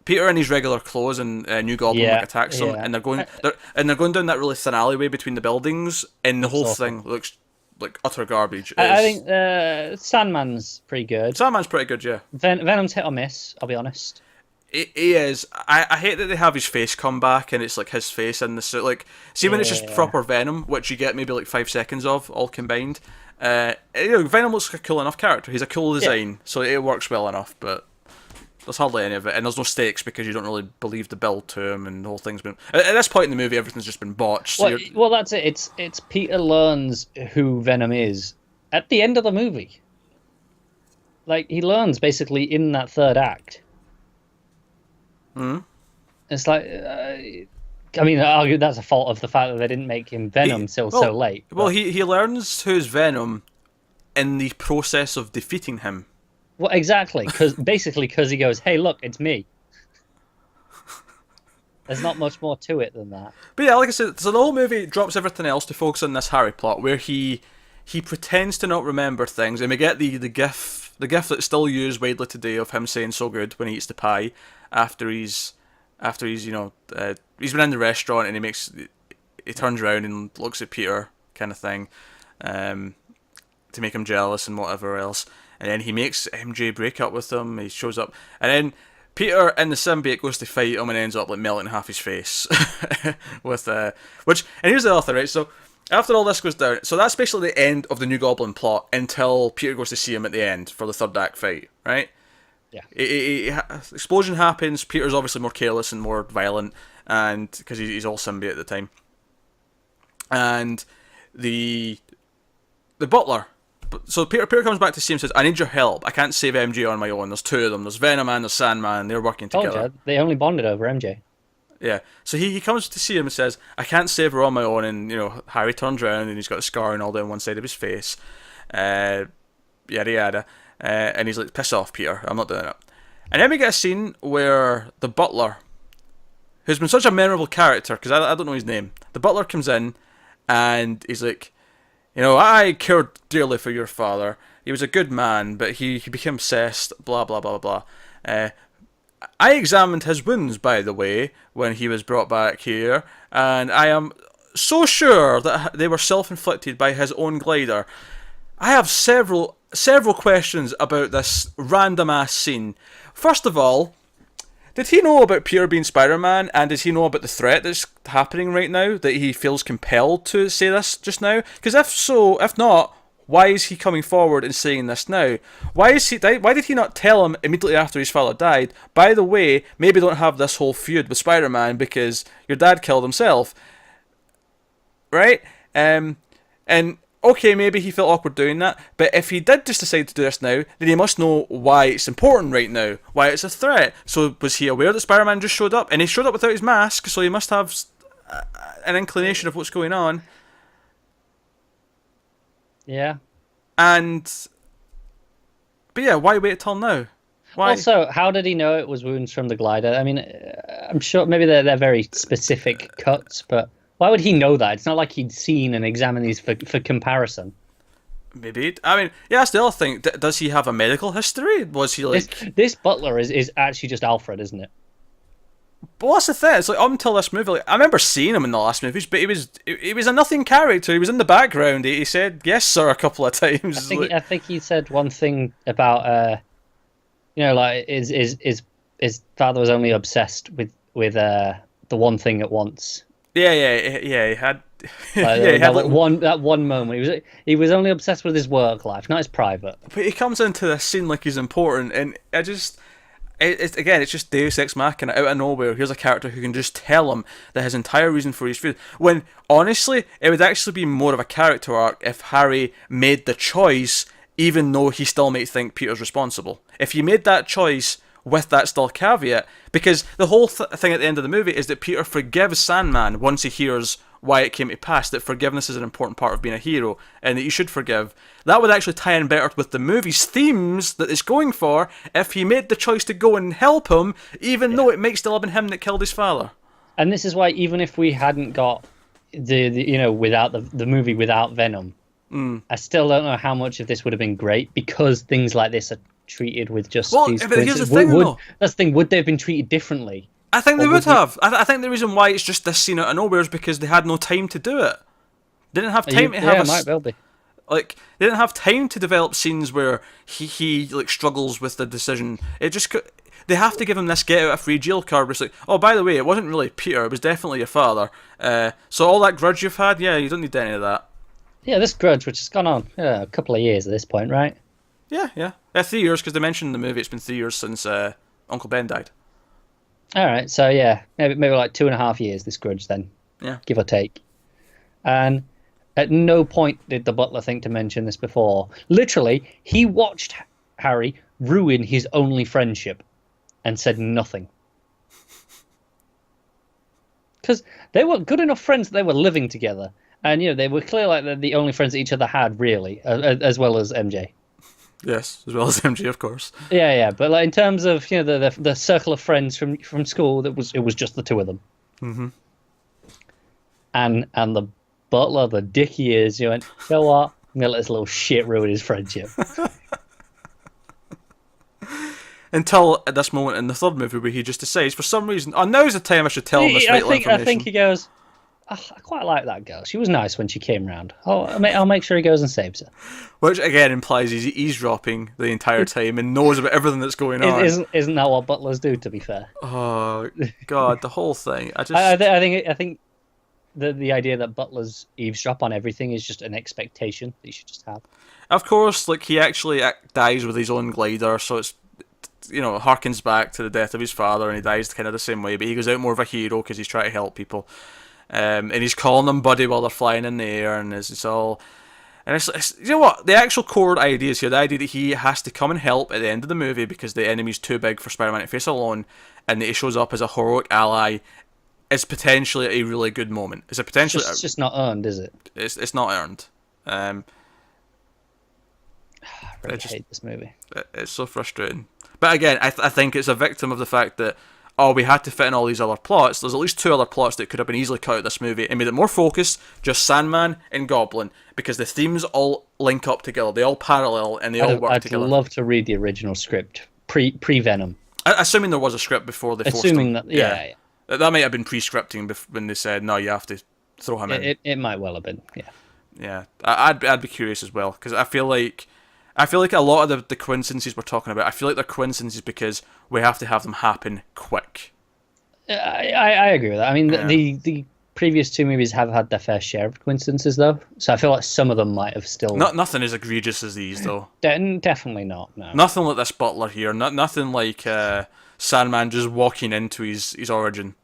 in his regular clothes and New Goblin attacks them, and they're going down that really thin alleyway between the buildings, and the whole thing looks like utter garbage. I think Sandman's pretty good. Sandman's pretty good, yeah. Venom's hit or miss, I'll be honest. He is. I hate that they have his face come back and it's like his face in the suit. Like, see when it's just proper Venom, which you get maybe like 5 seconds of all combined. Venom looks like a cool enough character. He's a cool design, so it works well enough. But there's hardly any of it, and there's no stakes because you don't really believe the build to him, and the whole thing's been. At this point in the movie, everything's just been botched. So well, that's it. It's Peter learns who Venom is at the end of the movie. Like, he learns basically in that third act. It's like, I mean, I argue that's a fault of the fact that they didn't make him Venom so late. But... Well, he learns who's Venom in the process of defeating him. Well, exactly, because he goes, "Hey, look, it's me." There's not much more to it than that. But yeah, like I said, so the whole movie drops everything else to focus on this Harry plot, where he pretends to not remember things, and we get the gif that's still used widely today of him saying "so good" when he eats the pie after he's he's been in the restaurant and he turns around and looks at Peter, kind of thing, to make him jealous and whatever else, and then he makes MJ break up with him. He shows up, and then Peter and the symbiote goes to fight him and ends up like melting half his face with which. And here's the other thing, right? So after all this goes down, so that's basically the end of the New Goblin plot until Peter goes to see him at the end for the third act fight, right? Yeah. Explosion happens. Peter's obviously more careless and more violent, and because he's all symbiote at the time. And the Butler. So Peter comes back to see him and says, "I need your help. I can't save MJ on my own. There's two of them. There's Venom and there's Sandman. They're working together." Told you, they only bonded over MJ. Yeah. So he comes to see him and says, I can't save her on my own. And, Harry turns around and he's got a scar and all down one side of his face. Yada yada. And he's like, piss off, Peter. I'm not doing it. And then we get a scene where the butler, who's been such a memorable character, because I don't know his name. The butler comes in and he's like, I cared dearly for your father. He was a good man, but he became obsessed, blah, blah, blah, blah. I examined his wounds, by the way, when he was brought back here, and I am so sure that they were self-inflicted by his own glider. I have several questions about this random-ass scene. First of all, did he know about Peter being Spider-Man, and does he know about the threat that's happening right now, that he feels compelled to say this just now? Because if not, why is he coming forward and saying this now? Why did he not tell him immediately after his father died, by the way, maybe don't have this whole feud with Spider-Man because your dad killed himself? Right? And okay, maybe he felt awkward doing that, but if he did just decide to do this now, then he must know why it's important right now, why it's a threat. So was he aware that Spider-Man just showed up? And he showed up without his mask, so he must have an inclination of what's going on. Yeah. But yeah, why wait till now? Why? Also, how did he know it was wounds from the glider? I mean, I'm sure maybe they're very specific cuts, but why would he know that? It's not like he'd seen and examined these for comparison. Maybe. I mean, yeah, that's the other thing. Does he have a medical history? Was he like... This Butler is actually just Alfred, isn't it? But what's the thing? It's like, up until this movie, I remember seeing him in the last movies, but he was a nothing character. He was in the background. He said, yes, sir, a couple of times. I think he said one thing about, his father was only obsessed with the one thing at once. Yeah, he had... that one moment. He was only obsessed with his work life, not his private. But he comes into this scene like he's important, and I just... It's just Deus Ex Machina out of nowhere. Here's a character who can just tell him that his entire reason for his feud. When, honestly, it would actually be more of a character arc if Harry made the choice, even though he still might think Peter's responsible. If he made that choice with that still caveat, because the whole thing at the end of the movie is that Peter forgives Sandman once he hears why it came to pass, that forgiveness is an important part of being a hero, and that you should forgive. That would actually tie in better with the movie's themes that it's going for if he made the choice to go and help him, even though it might still have been him that killed his father. And this is why, even if we hadn't got without the movie without Venom, I still don't know how much of this would have been great, because things like this are treated with just these. But here's the thing, though. That's the thing. Would they have been treated differently? I think they would have. I think the reason why it's just this scene out of nowhere is because they had no time to do it. They didn't have time to have it might well be. Like, they didn't have time to develop scenes where he struggles with the decision. They have to give him this get out of free jail card where it's like, oh, by the way, it wasn't really Peter, it was definitely your father. So all that grudge you've had, yeah, you don't need any of that. Yeah, this grudge, which has gone on a couple of years at this point, right? Yeah. 3 years, because they mentioned in the movie it's been 3 years since Uncle Ben died. All right, so yeah, maybe like 2.5 years, this grudge then. Yeah. Give or take. And at no point did the butler think to mention this before. Literally, he watched Harry ruin his only friendship and said nothing. Because they were good enough friends that they were living together. And, they were clearly like the only friends that each other had, really, as well as MJ. Yes, as well as MJ, of course. Yeah, but like in terms of the circle of friends from school, it was just the two of them. Mm-hmm. And the butler, the dick he is, went, you know what? I'm gonna let this little shit ruin his friendship. Until at this moment in the third movie where he just decides, for some reason, now's the time I should tell him this vital information. I think he goes, I quite like that girl. She was nice when she came round. I'll make sure he goes and saves her. Which again implies he's eavesdropping the entire time and knows about everything that's going on. Isn't that what butlers do? To be fair. Oh God, the whole thing. I think the idea that butlers eavesdrop on everything is just an expectation that you should just have. Of course, like he actually dies with his own glider, so it's harkens back to the death of his father, and he dies kind of the same way. But he goes out more of a hero because he's trying to help people. And he's calling them buddy while they're flying in the air, and it's all... And it's you know what? The actual core idea is here, the idea that he has to come and help at the end of the movie because the enemy's too big for Spider-Man to face alone, and that he shows up as a heroic ally is potentially a really good moment. It's a potentially It's just not earned, is it? It's not earned. I really hate this movie. It's so frustrating. But again, I think it's a victim of the fact that, oh, we had to fit in all these other plots. There's at least 2 other plots that could have been easily cut out of this movie and made it more focused, just Sandman and Goblin, because the themes all link up together. They all parallel and they all work together. I'd love to read the original script, pre-Venom. Assuming there was a script before they forced him. Yeah. That might have been pre-scripting when they said, no, you have to throw him in. It might well have been, yeah. Yeah, I'd be curious as well, because I feel like a lot of the coincidences we're talking about, I feel like they're coincidences because we have to have them happen quick. I agree with that. I mean, the previous 2 movies have had their fair share of coincidences, though. So I feel like some of them might have still... Nothing as egregious as these, though. Definitely not, no. Nothing like this Butler here. Nothing like Sandman just walking into his origin.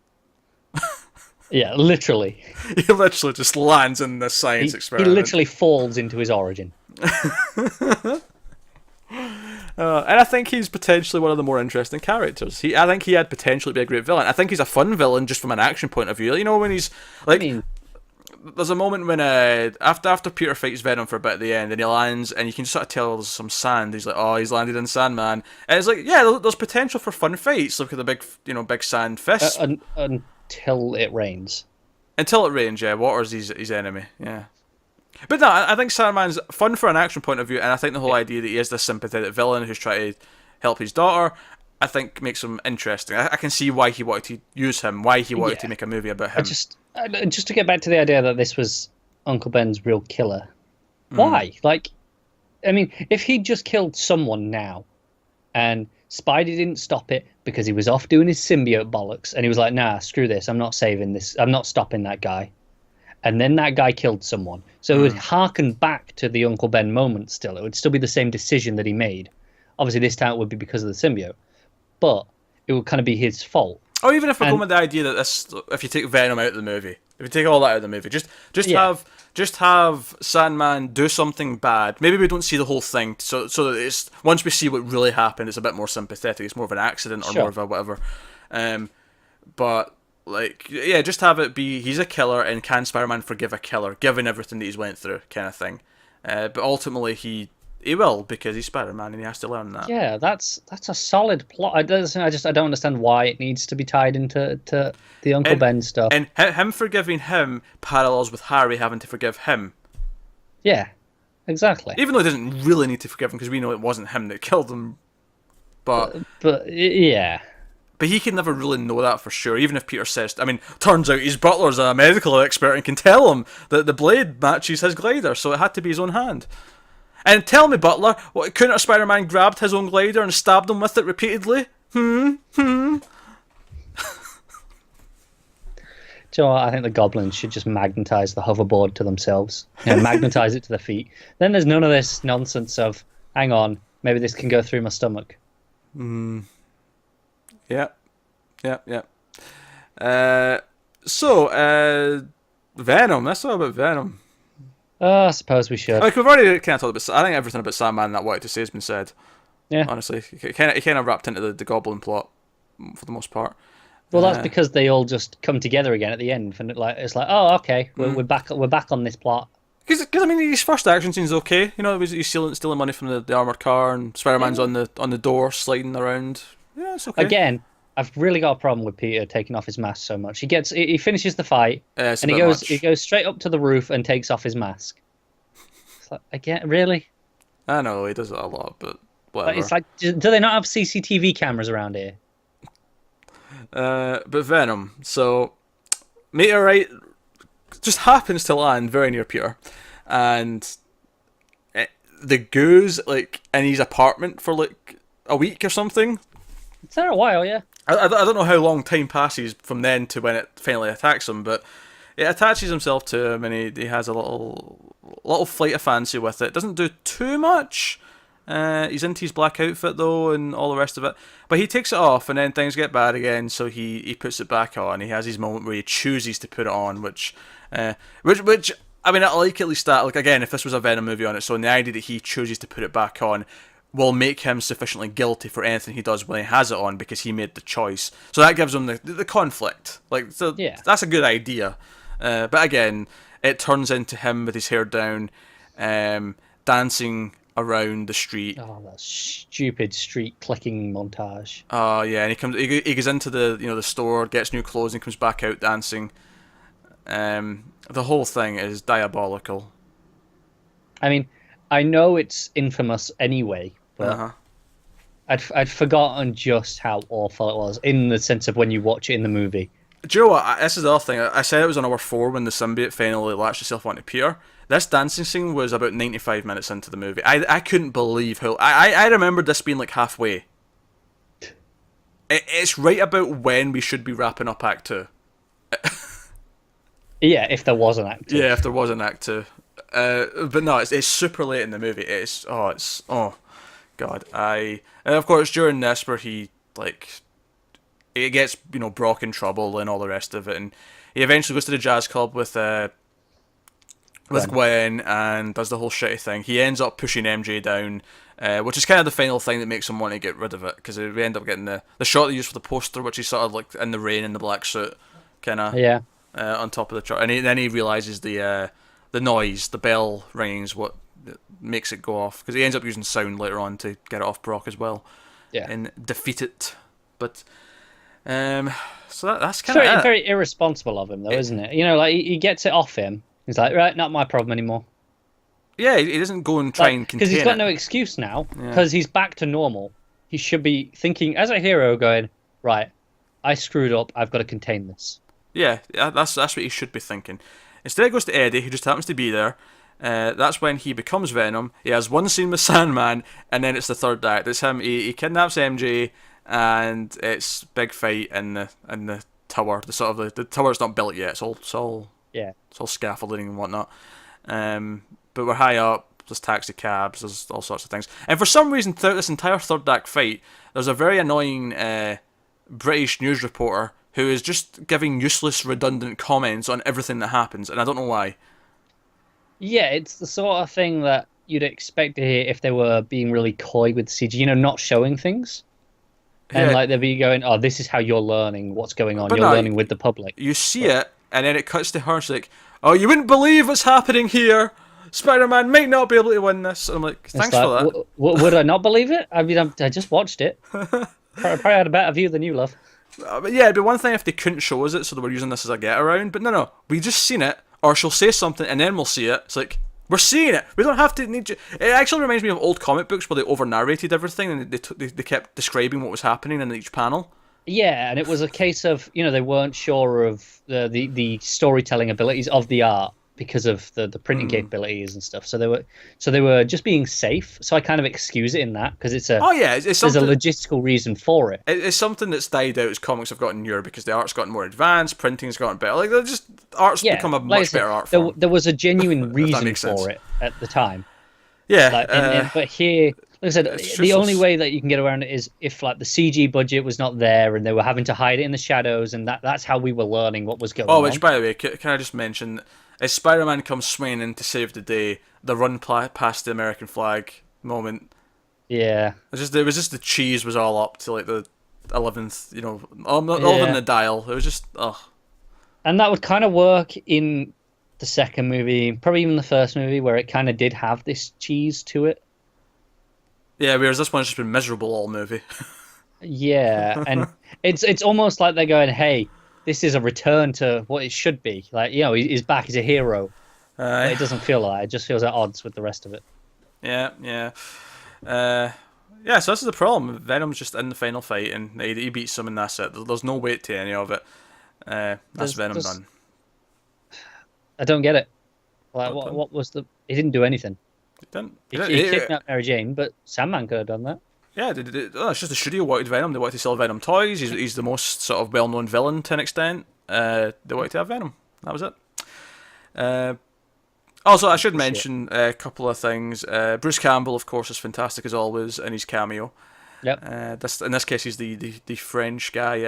Yeah, literally. He literally just lands in this science experiment. He literally falls into his origin. And I think he's potentially one of the more interesting characters. I think he had potential to be a great villain. I think he's a fun villain just from an action point of view. You know, when he's like, there's a moment when after Peter fights Venom for a bit at the end, and he lands, and you can sort of tell there's some sand. He's like, oh, he's landed in Sandman, and it's like, yeah, there's potential for fun fights. Look at the big sand fist. Until it rains. Until it rains, yeah. Water's his enemy, yeah. But no, I think Sandman's fun for an action point of view, and I think the whole idea that he is this sympathetic villain who's trying to help his daughter, I think makes him interesting. I can see why he wanted to use him, why he wanted to make a movie about him. Just to get back to the idea that this was Uncle Ben's real killer. Why? Like, I mean, if he'd just killed someone now, and Spidey didn't stop it because he was off doing his symbiote bollocks, and he was like, nah, screw this, I'm not saving this, I'm not stopping that guy. And then that guy killed someone. So it would harken back to the Uncle Ben moment still. It would still be the same decision that he made. Obviously, this time it would be because of the symbiote. But it would kind of be his fault. Or even if we're going with the idea that if you take Venom out of the movie, if you take all that out of the movie, just have Sandman do something bad. Maybe we don't see the whole thing, so that it's once we see what really happened, it's a bit more sympathetic. It's more of an accident or more of a whatever. But like, yeah, just have it be he's a killer, and can Spider-Man forgive a killer given everything that he's went through, kind of thing. But ultimately he will, because he's Spider-Man and he has to learn that. Yeah, that's a solid plot. I don't understand why it needs to be tied into the Uncle Ben stuff. And him forgiving him parallels with Harry having to forgive him. Yeah, exactly. Even though he doesn't really need to forgive him because we know it wasn't him that killed him. But yeah. But he can never really know that for sure, even if Peter says... I mean, turns out his butler's a medical expert and can tell him that the blade matches his glider, so it had to be his own hand. And tell me, Butler, couldn't a Spider-Man grabbed his own glider and stabbed him with it repeatedly? Do you know what? I think the goblins should just magnetize the hoverboard to themselves. Magnetize it to their feet. Then there's none of this nonsense of, hang on, maybe this can go through my stomach. Yeah. So, Venom. Let's talk about Venom. I suppose we should. Like, we've already kind of talked about... I think everything about Sandman that I wanted to say has been said. Yeah. Honestly. He kind of wrapped into the Goblin plot, for the most part. Well, that's because they all just come together again at the end. And it's like, oh, okay, we're back on this plot. Because I mean, his first action scene's okay. You know, he's stealing money from the armoured car, and Spider-Man's on the door, sliding around. Yeah, it's okay. Again, I've really got a problem with Peter taking off his mask so much. He finishes the fight, and he goes straight up to the roof and takes off his mask. It's like, again, really? I know, he does it a lot, but whatever. But it's like, do they not have CCTV cameras around here? But Venom. So, meteorite just happens to land very near Peter, and the goo's like in his apartment for like a week or something. It's there a while, yeah. I don't know how long time passes from then to when it finally attacks him, but it attaches himself to him, and he has a little flight of fancy with it. Doesn't do too much. He's into his black outfit though, and all the rest of it. But he takes it off, and then things get bad again. So he puts it back on. He has his moment where he chooses to put it on, which I mean, I like at least that. Like, again, if this was a Venom movie on its own, the idea that he chooses to put it back on will make him sufficiently guilty for anything he does when he has it on because he made the choice. So that gives him the conflict. Like, so that's a good idea. But again, it turns into him with his hair down, dancing around the street. Oh, that stupid street clicking montage. Oh yeah, and he goes into the store, gets new clothes, and comes back out dancing. The whole thing is diabolical. I mean, I know it's infamous anyway, but I'd forgotten just how awful it was in the sense of when you watch it in the movie. Do you know what? This is the other thing. I said it was on hour 4 when the symbiote finally latched itself onto Peter. This dancing scene was about 95 minutes into the movie. I couldn't believe how... I remember this being like halfway. It's right about when we should be wrapping up Act 2. Yeah, if there was an Act 2. Yeah, if there was an Act 2. But no, it's super late in the movie. Oh God. And of course, during this where he gets, Brock in trouble and all the rest of it, and he eventually goes to the jazz club with Gwen and does the whole shitty thing. He ends up pushing MJ down, which is kind of the final thing that makes him want to get rid of it, because we end up getting the shot they use for the poster, which is sort of like in the rain in the black suit, kind of on top of the truck, and then he realizes the noise, the bell ringing is what makes it go off, because he ends up using sound later on to get it off Brock as well, and defeat it. But so that's kind of very irresponsible of him, though, isn't it? He gets it off him. He's like, right, not my problem anymore. Yeah, he doesn't go and try and contain it. Because he's got no excuse now, because he's back to normal. He should be thinking, as a hero, going, right, I screwed up, I've got to contain this. Yeah, that's what he should be thinking. Instead, it goes to Eddie, who just happens to be there. That's when he becomes Venom. He has one scene with Sandman, and then it's the third act. It's him. He kidnaps MJ, and it's big fight in the tower. The tower's not built yet. It's all scaffolding and whatnot. But we're high up. There's taxi cabs. There's all sorts of things. And for some reason, throughout this entire third act fight, there's a very annoying British news reporter who is just giving useless, redundant comments on everything that happens, and I don't know why. Yeah, it's the sort of thing that you'd expect to hear if they were being really coy with CG, not showing things. And they'd be going, oh, this is how you're learning what's going on. You're learning with the public. You see it, and then it cuts to her, she's like, oh, you wouldn't believe what's happening here. Spider-Man might not be able to win this. And I'm like, thanks for that. Would I not believe it? I mean, I just watched it. Probably had a better view than you, love. But yeah, it'd be one thing if they couldn't show us it, so they were using this as a get-around. But no, we just seen it, or she'll say something, and then we'll see it. It's like, we're seeing it. We don't have to need you. It actually reminds me of old comic books where they over-narrated everything, and they kept describing what was happening in each panel. Yeah, and it was a case of, they weren't sure of the storytelling abilities of the art because of the printing capabilities and stuff. So they were just being safe. So I kind of excuse it in that, because there's a logistical reason for it. It's something that's died out as comics have gotten newer, because the art's gotten more advanced, printing's gotten better. Like, art's become a much better art form. There was a genuine reason for it at the time. Yeah. But here, like I said, the only way that you can get around it is if the CG budget was not there and they were having to hide it in the shadows, and that's how we were learning what was going on. Oh, which, by the way, can I just mention, as Spider-Man comes swinging in to save the day, the run past the American flag moment. Yeah. It was just the cheese was all up to the 11th, all in the dial. It was just, And that would kind of work in the second movie, probably even the first movie, where it kind of did have this cheese to it. Yeah, whereas this one's just been miserable all movie. Yeah, and it's almost like they're going, hey, this is a return to what it should be. He's back as a hero. But it doesn't feel like that. It just feels at odds with the rest of it. Yeah. So this is the problem. Venom's just in the final fight, and he beats him, and that's it. There's no weight to any of it. That's Venom done. I don't get it. What was the... He didn't do anything. He kidnapped Mary Jane, but Sandman could have done that. Yeah, it's just the studio wanted Venom. They wanted to sell Venom toys. He's the most sort of well-known villain to an extent. They wanted to have Venom. That was it. Also, I should mention a couple of things. Bruce Campbell, of course, is fantastic as always in his cameo. Yep. In this case, he's the French guy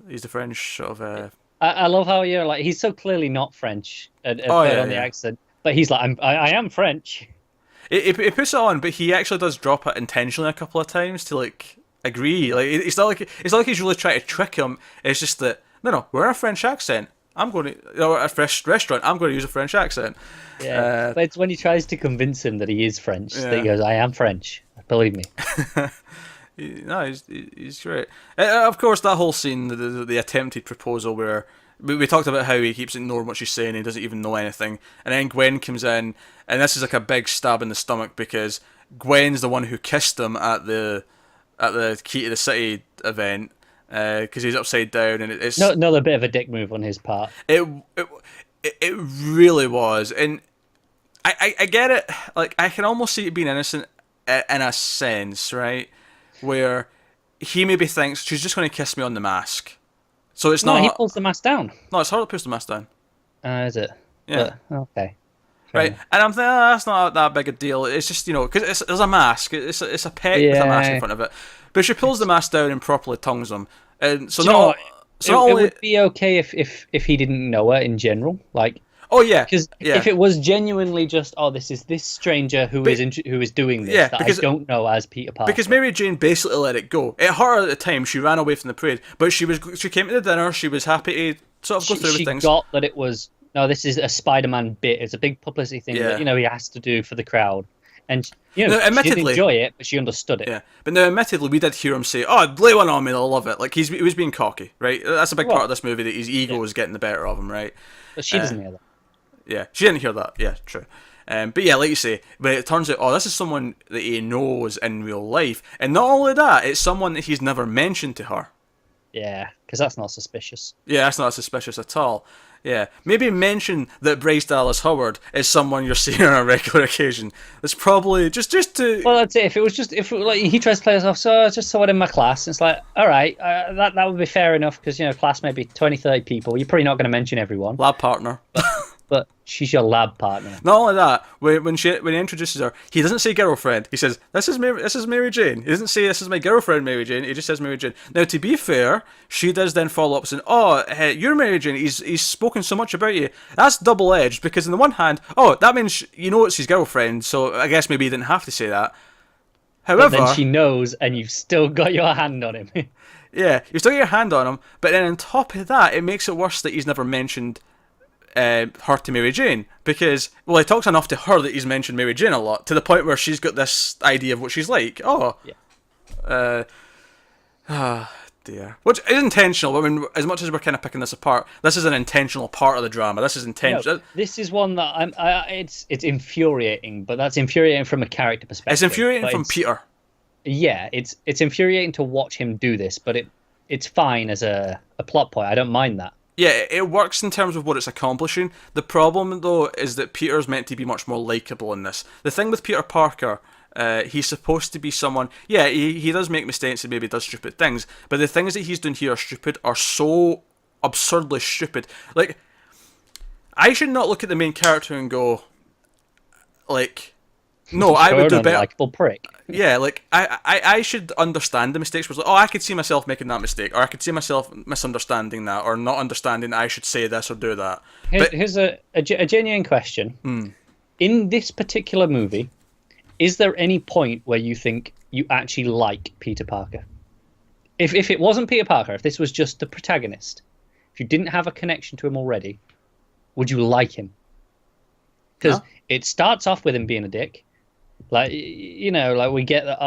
he's the French sort of. I love how you're he's so clearly not French on the accent, but he's like, I am French. He puts it on, but he actually does drop it intentionally a couple of times to like agree. Like it's not like he's really trying to trick him. It's just that no, we're in a French accent. I'm going to a fresh restaurant. I'm going to use a French accent. Yeah, but it's when he tries to convince him that he is French that he goes, "I am French. Believe me." No, he's great. Of course, that whole scene, the attempted proposal where we talked about how he keeps ignoring what she's saying and he doesn't even know anything, and then Gwen comes in, and this is like a big stab in the stomach because Gwen's the one who kissed him at the Key to the City event because he's upside down, and it's another bit of a dick move on his part. It really was, and I get it. Like I can almost see it being innocent in a sense, right? Where he maybe thinks she's just going to kiss me on the mask, so it's not. He pulls the mask down. No, it's her that pulls the mask down. Is it? Yeah. But, okay. Right, and I'm thinking that's not that big a deal. It's just because there's a mask. It's a pet with a mask in front of it, but she pulls the mask down and properly tongues him, and so not. So it would be okay if he didn't know her in general, like. Oh yeah, because if it was genuinely just this is this stranger who is doing this that I don't know as Peter Parker. Because Mary Jane basically let it go. It hurt her at the time. She ran away from the parade, but she came to the dinner. She was happy to sort of go through with things. She got that it was this is a Spider-Man bit. It's a big publicity thing that he has to do for the crowd, and she didn't enjoy it, but she understood it. Yeah, but now admittedly, we did hear him say, "Oh, lay one on me, I'll love it." Like he was being cocky, right? That's a big part of this movie that his ego is getting the better of him, right? But she doesn't hear that. Yeah, she didn't hear that. Yeah, true. But yeah, like you say, but it turns out, this is someone that he knows in real life, and not only that, it's someone that he's never mentioned to her. Yeah, because that's not suspicious. Yeah, that's not suspicious at all. Yeah, maybe mention that Bryce Dallas Howard is someone you're seeing on a regular occasion. That's probably just to. Well, that's it. If he tries to play us off, so just someone in my class. It's like, all right, that would be fair enough because class maybe 20, 30 people. You're probably not going to mention everyone. Lab partner. But she's your lab partner. Not only that, when he introduces her, he doesn't say girlfriend. He says, This is Mary Jane. He doesn't say this is my girlfriend, Mary Jane. He just says Mary Jane. Now, to be fair, she does then follow up saying, you're Mary Jane. He's spoken so much about you. That's double edged because on the one hand, that means it's his girlfriend. So I guess maybe he didn't have to say that. However, but then she knows, and you've still got your hand on him. Yeah, you still got your hand on him. But then on top of that, it makes it worse that he's never mentioned her to Mary Jane because he talks enough to her that he's mentioned Mary Jane a lot to the point where she's got this idea of what she's like. Dear, which is intentional. I mean, as much as we're kind of picking this apart, this is an intentional part of the drama. This is intentional. This is one that it's infuriating, but that's infuriating from a character perspective. It's infuriating from Peter. Yeah, it's infuriating to watch him do this, but it's fine as a plot point. I don't mind that. Yeah, it works in terms of what it's accomplishing. The problem, though, is that Peter's meant to be much more likeable in this. The thing with Peter Parker, he's supposed to be someone... Yeah, he does make mistakes and maybe does stupid things, but the things that he's doing here are so absurdly stupid. Like, I should not look at the main character and go, like... No, I would do better. Unlikable prick. Yeah, like I should understand the mistakes. Was like, I could see myself making that mistake, or I could see myself misunderstanding that, or not understanding that I should say this or do that. Here's a genuine question. In this particular movie, is there any point where you think you actually like Peter Parker? If it wasn't Peter Parker, if this was just the protagonist, if you didn't have a connection to him already, would you like him? Because it starts off with him being a dick. Like, we get that,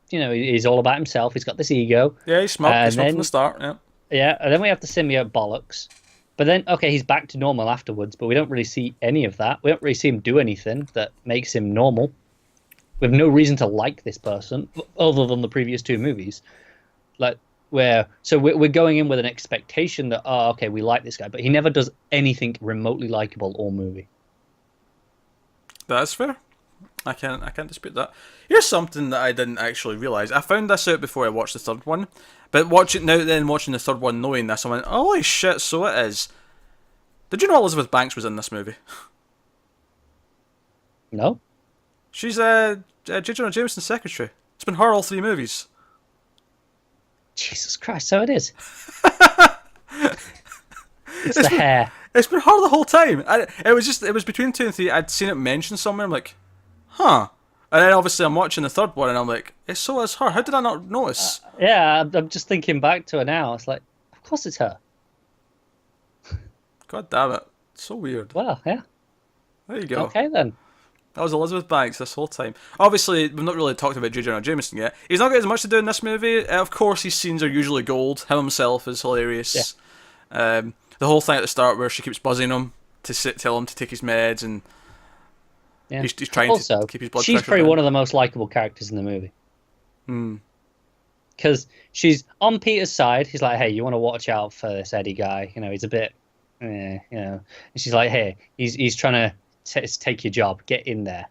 he's all about himself. He's got this ego. Yeah, he's smart. He's smart from the start, yeah. Yeah, and then we have the symbiote bollocks. But then, he's back to normal afterwards, but we don't really see any of that. We don't really see him do anything that makes him normal. We have no reason to like this person, other than the previous two movies. We're going in with an expectation that, we like this guy, but he never does anything remotely likable all movie. That's fair. I can't dispute that. Here's something that I didn't actually realise. I found this out before I watched the third one, but watching the third one, knowing this, I went, holy shit, so it is. Did you know Elizabeth Banks was in this movie? No. She's J. Jonah Jameson's secretary. It's been her all three movies. Jesus Christ, so it is. It's the hair. It's been her the whole time. It was between 2 and 3. I'd seen it mentioned somewhere. I'm like, huh. And then obviously I'm watching the third one and I'm like, it so is her. How did I not notice? Yeah, I'm just thinking back to her now. It's like, of course it's her. God damn it. So weird. Well, yeah. There you go. Okay then. That was Elizabeth Banks this whole time. Obviously, we've not really talked about J. Jonah Jameson yet. He's not got as much to do in this movie. Of course, his scenes are usually gold. Him himself is hilarious. Yeah. The whole thing at the start where she keeps buzzing him to tell him to take his meds, and he's trying to keep his blood pressure she's probably down. one of the most likable characters in the movie. Because she's on Peter's side. He's like, hey, you want to watch out for this Eddie guy. He's a bit, And she's like, hey, he's trying to take your job, get in there.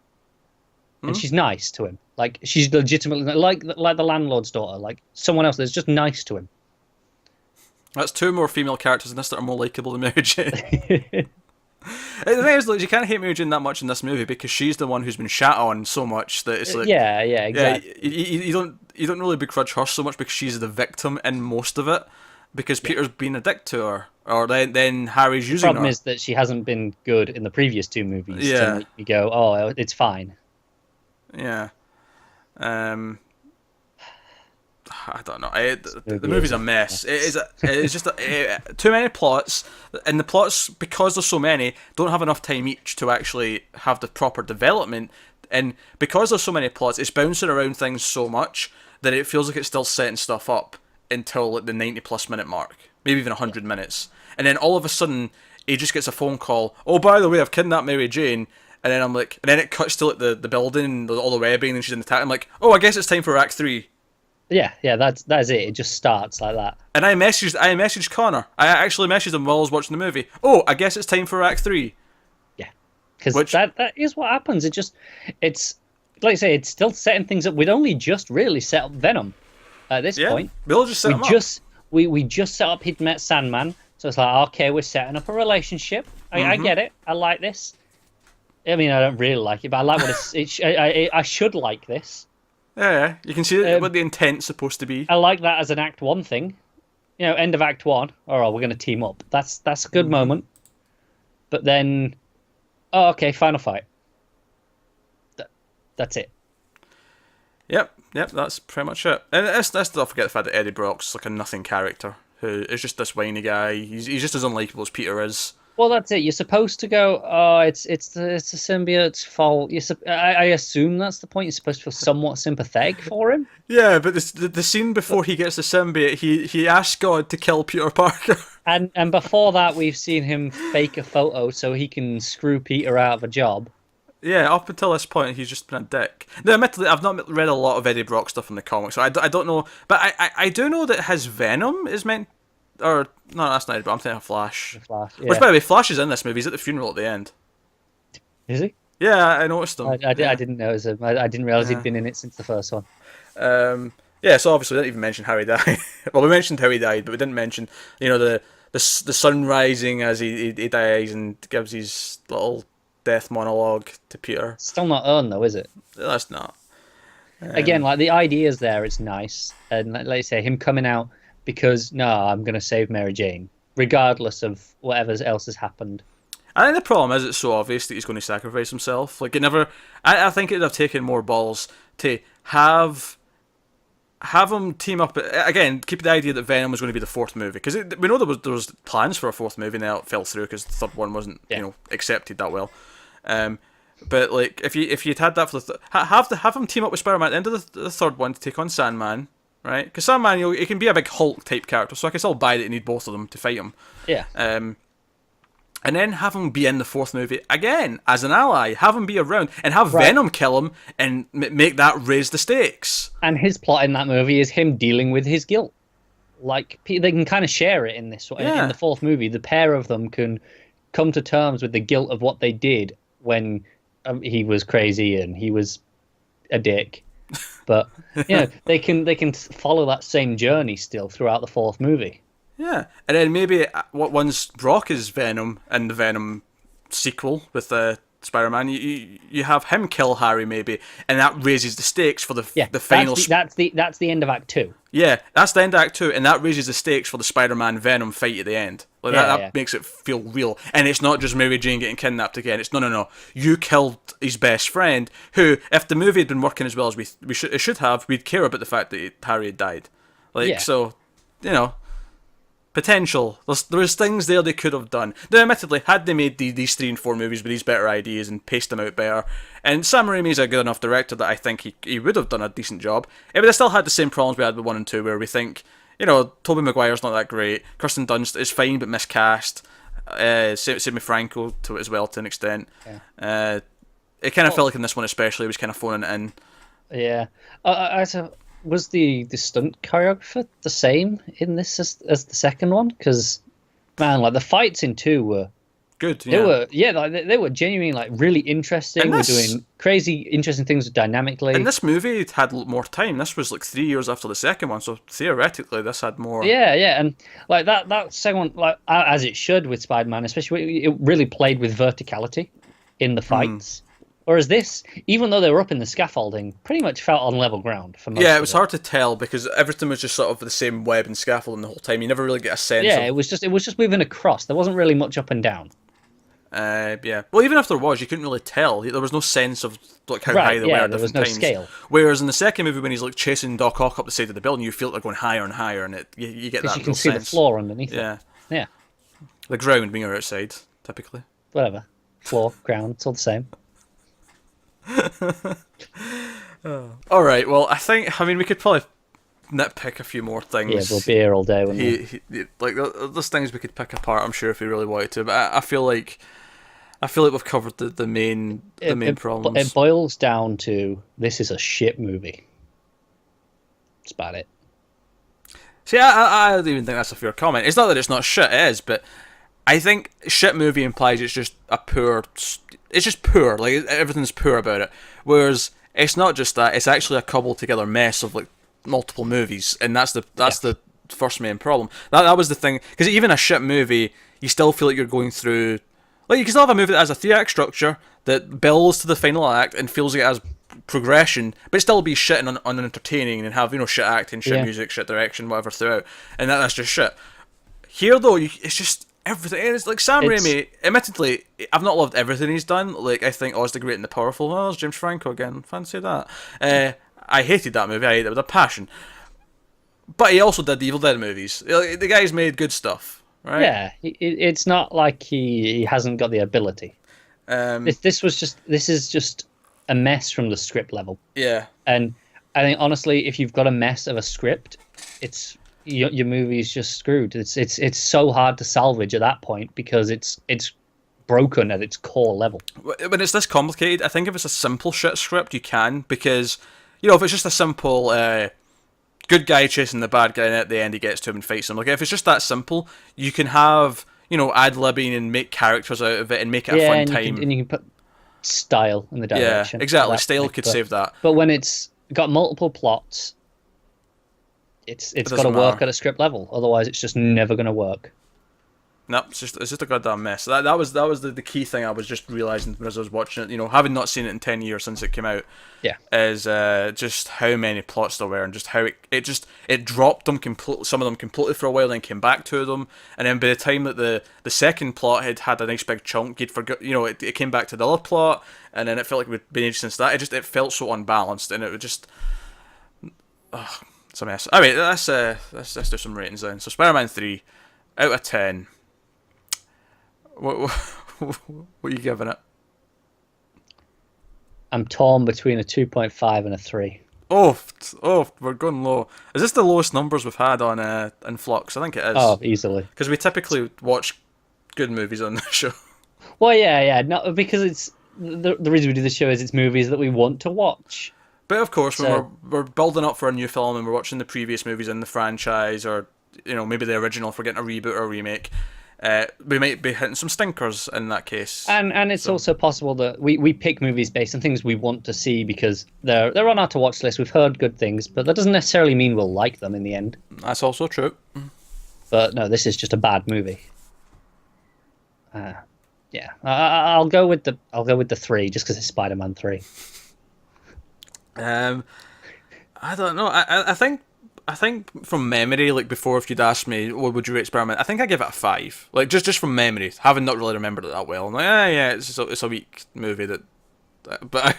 And she's nice to him, like she's legitimately like the landlord's daughter, like someone else that's just nice to him. That's two more female characters in this that are more likable than Mary Jane. The thing is, like, you can't hate Mary Jane that much in this movie because she's the one who's been shat on so much that it's like exactly. You don't really begrudge her so much because she's the victim in most of it, because Peter's been a dick to her. Or then Harry's using her. The problem is that she hasn't been good in the previous two movies to make me go, oh, it's fine. Yeah. I don't know. The movie's a mess. It's just too many plots, and the plots, because there's so many, don't have enough time each to actually have the proper development. And because there's so many plots, it's bouncing around things so much that it feels like it's still setting stuff up until like the 90+ minute mark, maybe even 100 minutes, and then all of a sudden he just gets a phone call. Oh, by the way, I've kidnapped Mary Jane. And then I'm like, and then it cuts to like the building and all the webbing, and she's in the I'm like, oh, I guess it's time for Act 3. Yeah, that's it. It just starts like that. And I messaged Connor. I actually messaged him while I was watching the movie. Oh, I guess it's time for Act 3. Yeah, because that is what happens. It's like I say, it's still setting things up. We'd only just really set up Venom at this point. We'll just set him up. We just set up he'd met Sandman, so it's like, okay, we're setting up a relationship. I get it. I like this. I mean, I don't really like it, but I like what I should like this. Yeah, you can see what the intent's supposed to be. I like that as an Act 1 thing. End of Act 1. All right, we're going to team up. That's a good moment. But then, okay, final fight. That's it. Yep, that's pretty much it. And let's not forget the fact that Eddie Brock's like a nothing character who is just this whiny guy. He's just as unlikable as Peter is. Well, that's it. You're supposed to go, oh, it's the symbiote's fault. I assume that's the point. You're supposed to feel somewhat sympathetic for him. Yeah, but the scene before he gets the symbiote, he asks God to kill Peter Parker. And before that, we've seen him fake a photo so he can screw Peter out of a job. Yeah, up until this point, he's just been a dick. Now, admittedly, I've not read a lot of Eddie Brock stuff in the comics, so I don't know. But I do know that his Venom is meant... Or, no, that's not it, but I'm thinking of Flash. Flash, yeah. Which, by the way, Flash is in this movie. He's at the funeral at the end. Is he? Yeah, I noticed him. I didn't notice him. I didn't realise he'd been in it since the first one. Yeah, so obviously we didn't even mention how he died. Well, we mentioned how he died, but we didn't mention, the sun rising as he dies and gives his little death monologue to Peter. Still not earned, though, is it? That's not. Again, like, the idea's there, it's nice. And like you say, him coming out because, no, I'm going to save Mary Jane, regardless of whatever else has happened. I think the problem is it's so obvious that he's going to sacrifice himself. Like, it never... I think it would have taken more balls to have him team up... Again, keep the idea that Venom was going to be the fourth movie, because we know there was plans for a fourth movie, and then it fell through because the third one wasn't accepted that well. But like, if you'd had that for the have him team up with Spider-Man at the end of the third one to take on Sandman, right? Because Sandman, he can be a big Hulk type character, so I can still buy that you need both of them to fight him. Yeah. And then have him be in the fourth movie again as an ally. Have him be around and have Venom kill him and make that raise the stakes. And his plot in that movie is him dealing with his guilt. Like, they can kind of share it in this way. In the fourth movie, the pair of them can come to terms with the guilt of what they did when he was crazy and he was a dick. But they can follow that same journey still throughout the fourth movie. Yeah, and then maybe once Brock is Venom in the Venom sequel with Spider-Man. You have him kill Harry maybe, and that raises the stakes for the final. That's the end of Act 2. Yeah, that's the end of Act 2, and that raises the stakes for the Spider-Man Venom fight at the end. Like that makes it feel real, and it's not just Mary Jane getting kidnapped again. It's no. You killed his best friend, who, if the movie had been working as well as it should have, we'd care about the fact that Harry had died. So, potential. There's things there they could have done. Now, admittedly, had they made these 3 and 4 movies with these better ideas and paced them out better, and Sam Raimi's a good enough director that I think he would have done a decent job, it would have still had the same problems we had with 1 and 2, where we think, Tobey Maguire's not that great, Kirsten Dunst is fine but miscast, same with Franco as well to an extent. Yeah. It kind of felt like in this one especially, it was kind of phoning it in. Yeah. Was the stunt choreographer the same in this as the second one? Because, man, the fights in 2 were good. They were genuinely really interesting. We're doing crazy, interesting things dynamically. And this movie had more time. This was 3 years after the second one, so theoretically this had more. Yeah, and that second one, as it should with Spider-Man, especially, it really played with verticality in the fights. Whereas this, even though they were up in the scaffolding, pretty much felt on level ground for most. Yeah, it was hard to tell because everything was just sort of the same web and scaffolding the whole time. You never really get a sense. Yeah, it was just moving across. There wasn't really much up and down. Yeah. Well, even if there was, you couldn't really tell. There was no sense of how high they were at different times. Scale. Whereas in the second movie, when he's chasing Doc Ock up the side of the building, you feel they're going higher and higher, and you get that. You can see sense. The floor underneath. Yeah. Yeah. The ground being outside, typically. Whatever. Floor, ground, it's all the same. All right. Well, I mean, we could probably nitpick a few more things. Yeah, we'll be here all day. Wouldn't we? There's things we could pick apart, I'm sure, if we really wanted to. But I feel like we've covered the main problems. It boils down to this is a shit movie. That's about it. See, I don't even think that's a fair comment. It's not that it's not shit, it is, but I think shit movie implies it's just poor. Everything's poor about it. Whereas it's not just that; it's actually a cobbled together mess of multiple movies, and that's the first main problem. That was the thing, because even a shit movie, you still feel like you're going through. You can still have a movie that has a 3-act structure that builds to the final act and feels like it has progression, but still be shit and unentertaining and have shit acting, shit music, shit direction, whatever throughout, and that's just shit. Here though, it's just. Everything. It's Sam Raimi, admittedly, I've not loved everything he's done. I think Oz the Great and the Powerful. Oh, there's James Franco again. Fancy that. I hated that movie. I hated it with a passion. But he also did the Evil Dead movies. The guy's made good stuff, right? Yeah, it's not like he hasn't got the ability. This is just a mess from the script level. Yeah. And I think, honestly, if you've got a mess of a script, your movie's just screwed. It's so hard to salvage at that point because it's broken at its core level. When it's this complicated, I think if it's a simple shit script, you can, because if it's just a simple good guy chasing the bad guy and at the end he gets to him and fights him. If it's just that simple, you can have ad-libbing and make characters out of it and make it a fun time. And you can put style in the direction. Yeah, exactly. Style could save that. But when it's got multiple plots, it's got to work at a script level. Otherwise, it's just never going to work. No, it's just a goddamn mess. That was the key thing I was just realising as I was watching it. Having not seen it in 10 years since it came out. Yeah. Is just how many plots there were and just how it dropped them completely. Some of them completely for a while, then came back to them, and then by the time that the second plot had a nice big chunk, you'd forgot. It came back to the other plot, and then it felt like we'd been aged since that. It felt so unbalanced, and it would just. It's a mess. Anyway, let's do some ratings then. So Spider-Man 3 out of 10. What are you giving it? I'm torn between a 2.5 and a 3. Oh, we're going low. Is this the lowest numbers we've had on Flux? I think it is. Oh, easily. Because we typically watch good movies on the show. Well, yeah. Not because it's the reason we do this show is it's movies that we want to watch. But of course, when we're building up for a new film and we're watching the previous movies in the franchise, or maybe the original if we're getting a reboot or a remake, we might be hitting some stinkers in that case. And it's also possible that we pick movies based on things we want to see because they're on our to watch list. We've heard good things, but that doesn't necessarily mean we'll like them in the end. That's also true. But no, this is just a bad movie. Yeah, I'll go with the 3 just because it's Spider-Man 3. I don't know. I think from memory, like before, if you'd asked me what would you rate Spider-Man, I think I give it a 5. Like just from memory, having not really remembered it that well. I'm like, yeah, it's a weak movie but I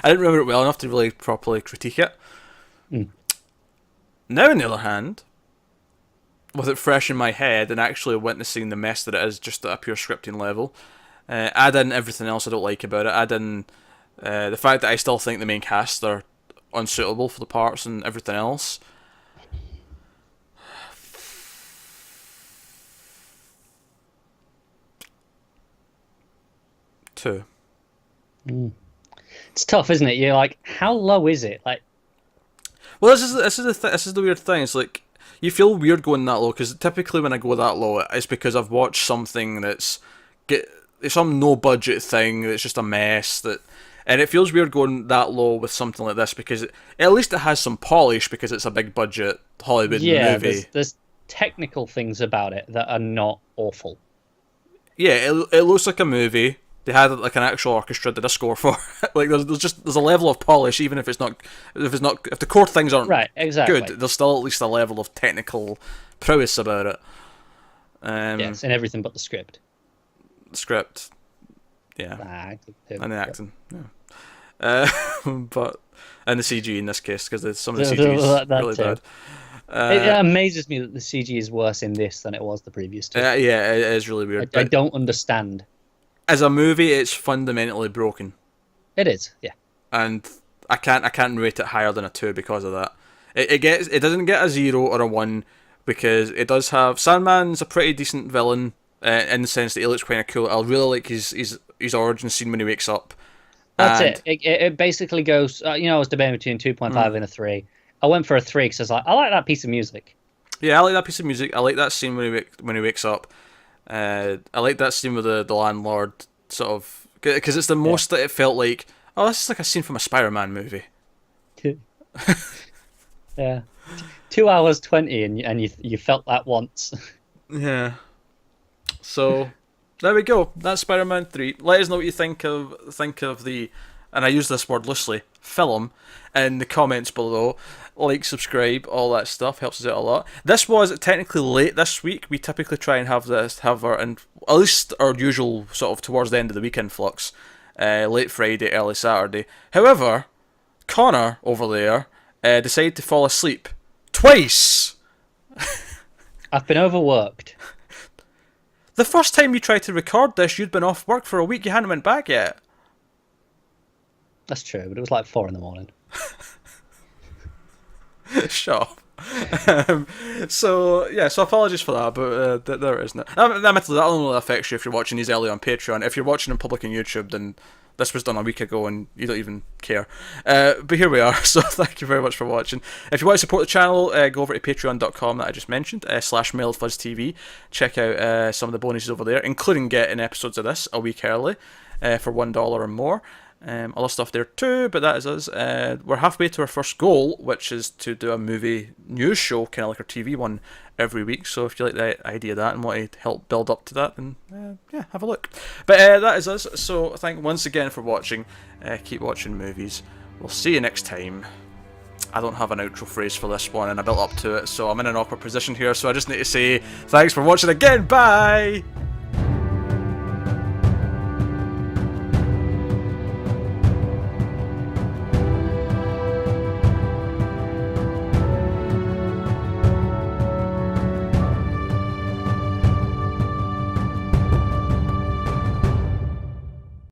didn't remember it well enough to really properly critique it. Mm. Now, on the other hand, with it fresh in my head and actually witnessing the mess that it is just at a pure scripting level, add in everything else I don't like about it, add in the fact that I still think the main cast are unsuitable for the parts and everything else. Two. It's tough, isn't it? You're like, how low is it? Like, well, this is the weird thing. It's like you feel weird going that low because typically when I go that low, it's because I've watched something it's some no budget thing that's just a mess and it feels weird going that low with something like this because at least it has some polish because it's a big budget Hollywood movie. There's technical things about it that are not awful. Yeah, it looks like a movie. They had like an actual orchestra did a score for it. Like there's a level of polish even if the core things aren't right, exactly. good, there's still at least a level of technical prowess about it. Yes, and everything but the script. The script, yeah, and the acting, yeah. But and the CG in this case because some of the CG is really bad. It amazes me that the CG is worse in this than it was the previous two. Yeah, it is really weird. I don't understand. As a movie, it's fundamentally broken. It is, yeah. And I can't rate it higher than a 2 because of that. It doesn't get a 0 or a 1 because it does have Sandman's a pretty decent villain in the sense that he looks kind of cool. I really like his origin scene when he wakes up. That's it. It basically goes. I was debating between 2.5 and a 3. I went for a 3 because I like that piece of music. Yeah, I like that piece of music. I like that scene when he wakes up. I like that scene with the landlord, sort of, because it's the most that it felt like, oh, this is like a scene from a Spider-Man movie. Yeah, 2 hours 20, and you felt that once. Yeah. So there we go. That's Spider-Man 3. Let us know what you think of the, and I use this word loosely, film, in the comments below. Like, subscribe, all that stuff helps us out a lot. This was technically late this week. We typically try and have at least our usual sort of towards the end of the weekend Flux, late Friday, early Saturday. However, Connor over there decided to fall asleep twice. I've been overworked. The first time you tried to record this, you'd been off work for a week. You hadn't went back yet. That's true, but it was like 4 a.m. Shut up. So apologies for that, but there it is. Admittedly, that only affects you if you're watching these early on Patreon. If you're watching in public on YouTube, then this was done a week ago and you don't even care. But here we are, so thank you very much for watching. If you want to support the channel, go over to patreon.com that I just mentioned, /MailedFuzzTV. Check out some of the bonuses over there, including getting episodes of this a week early for $1 or more. Other stuff there too, but that is us. We're halfway to our first goal, which is to do a movie news show, kind of like our TV one, every week. So if you like the idea of that and want to help build up to that, then have a look. But that is us. So thank you once again for watching. Keep watching movies. We'll see you next time. I don't have an outro phrase for this one, and I built up to it, so I'm in an awkward position here. So I just need to say thanks for watching again. Bye.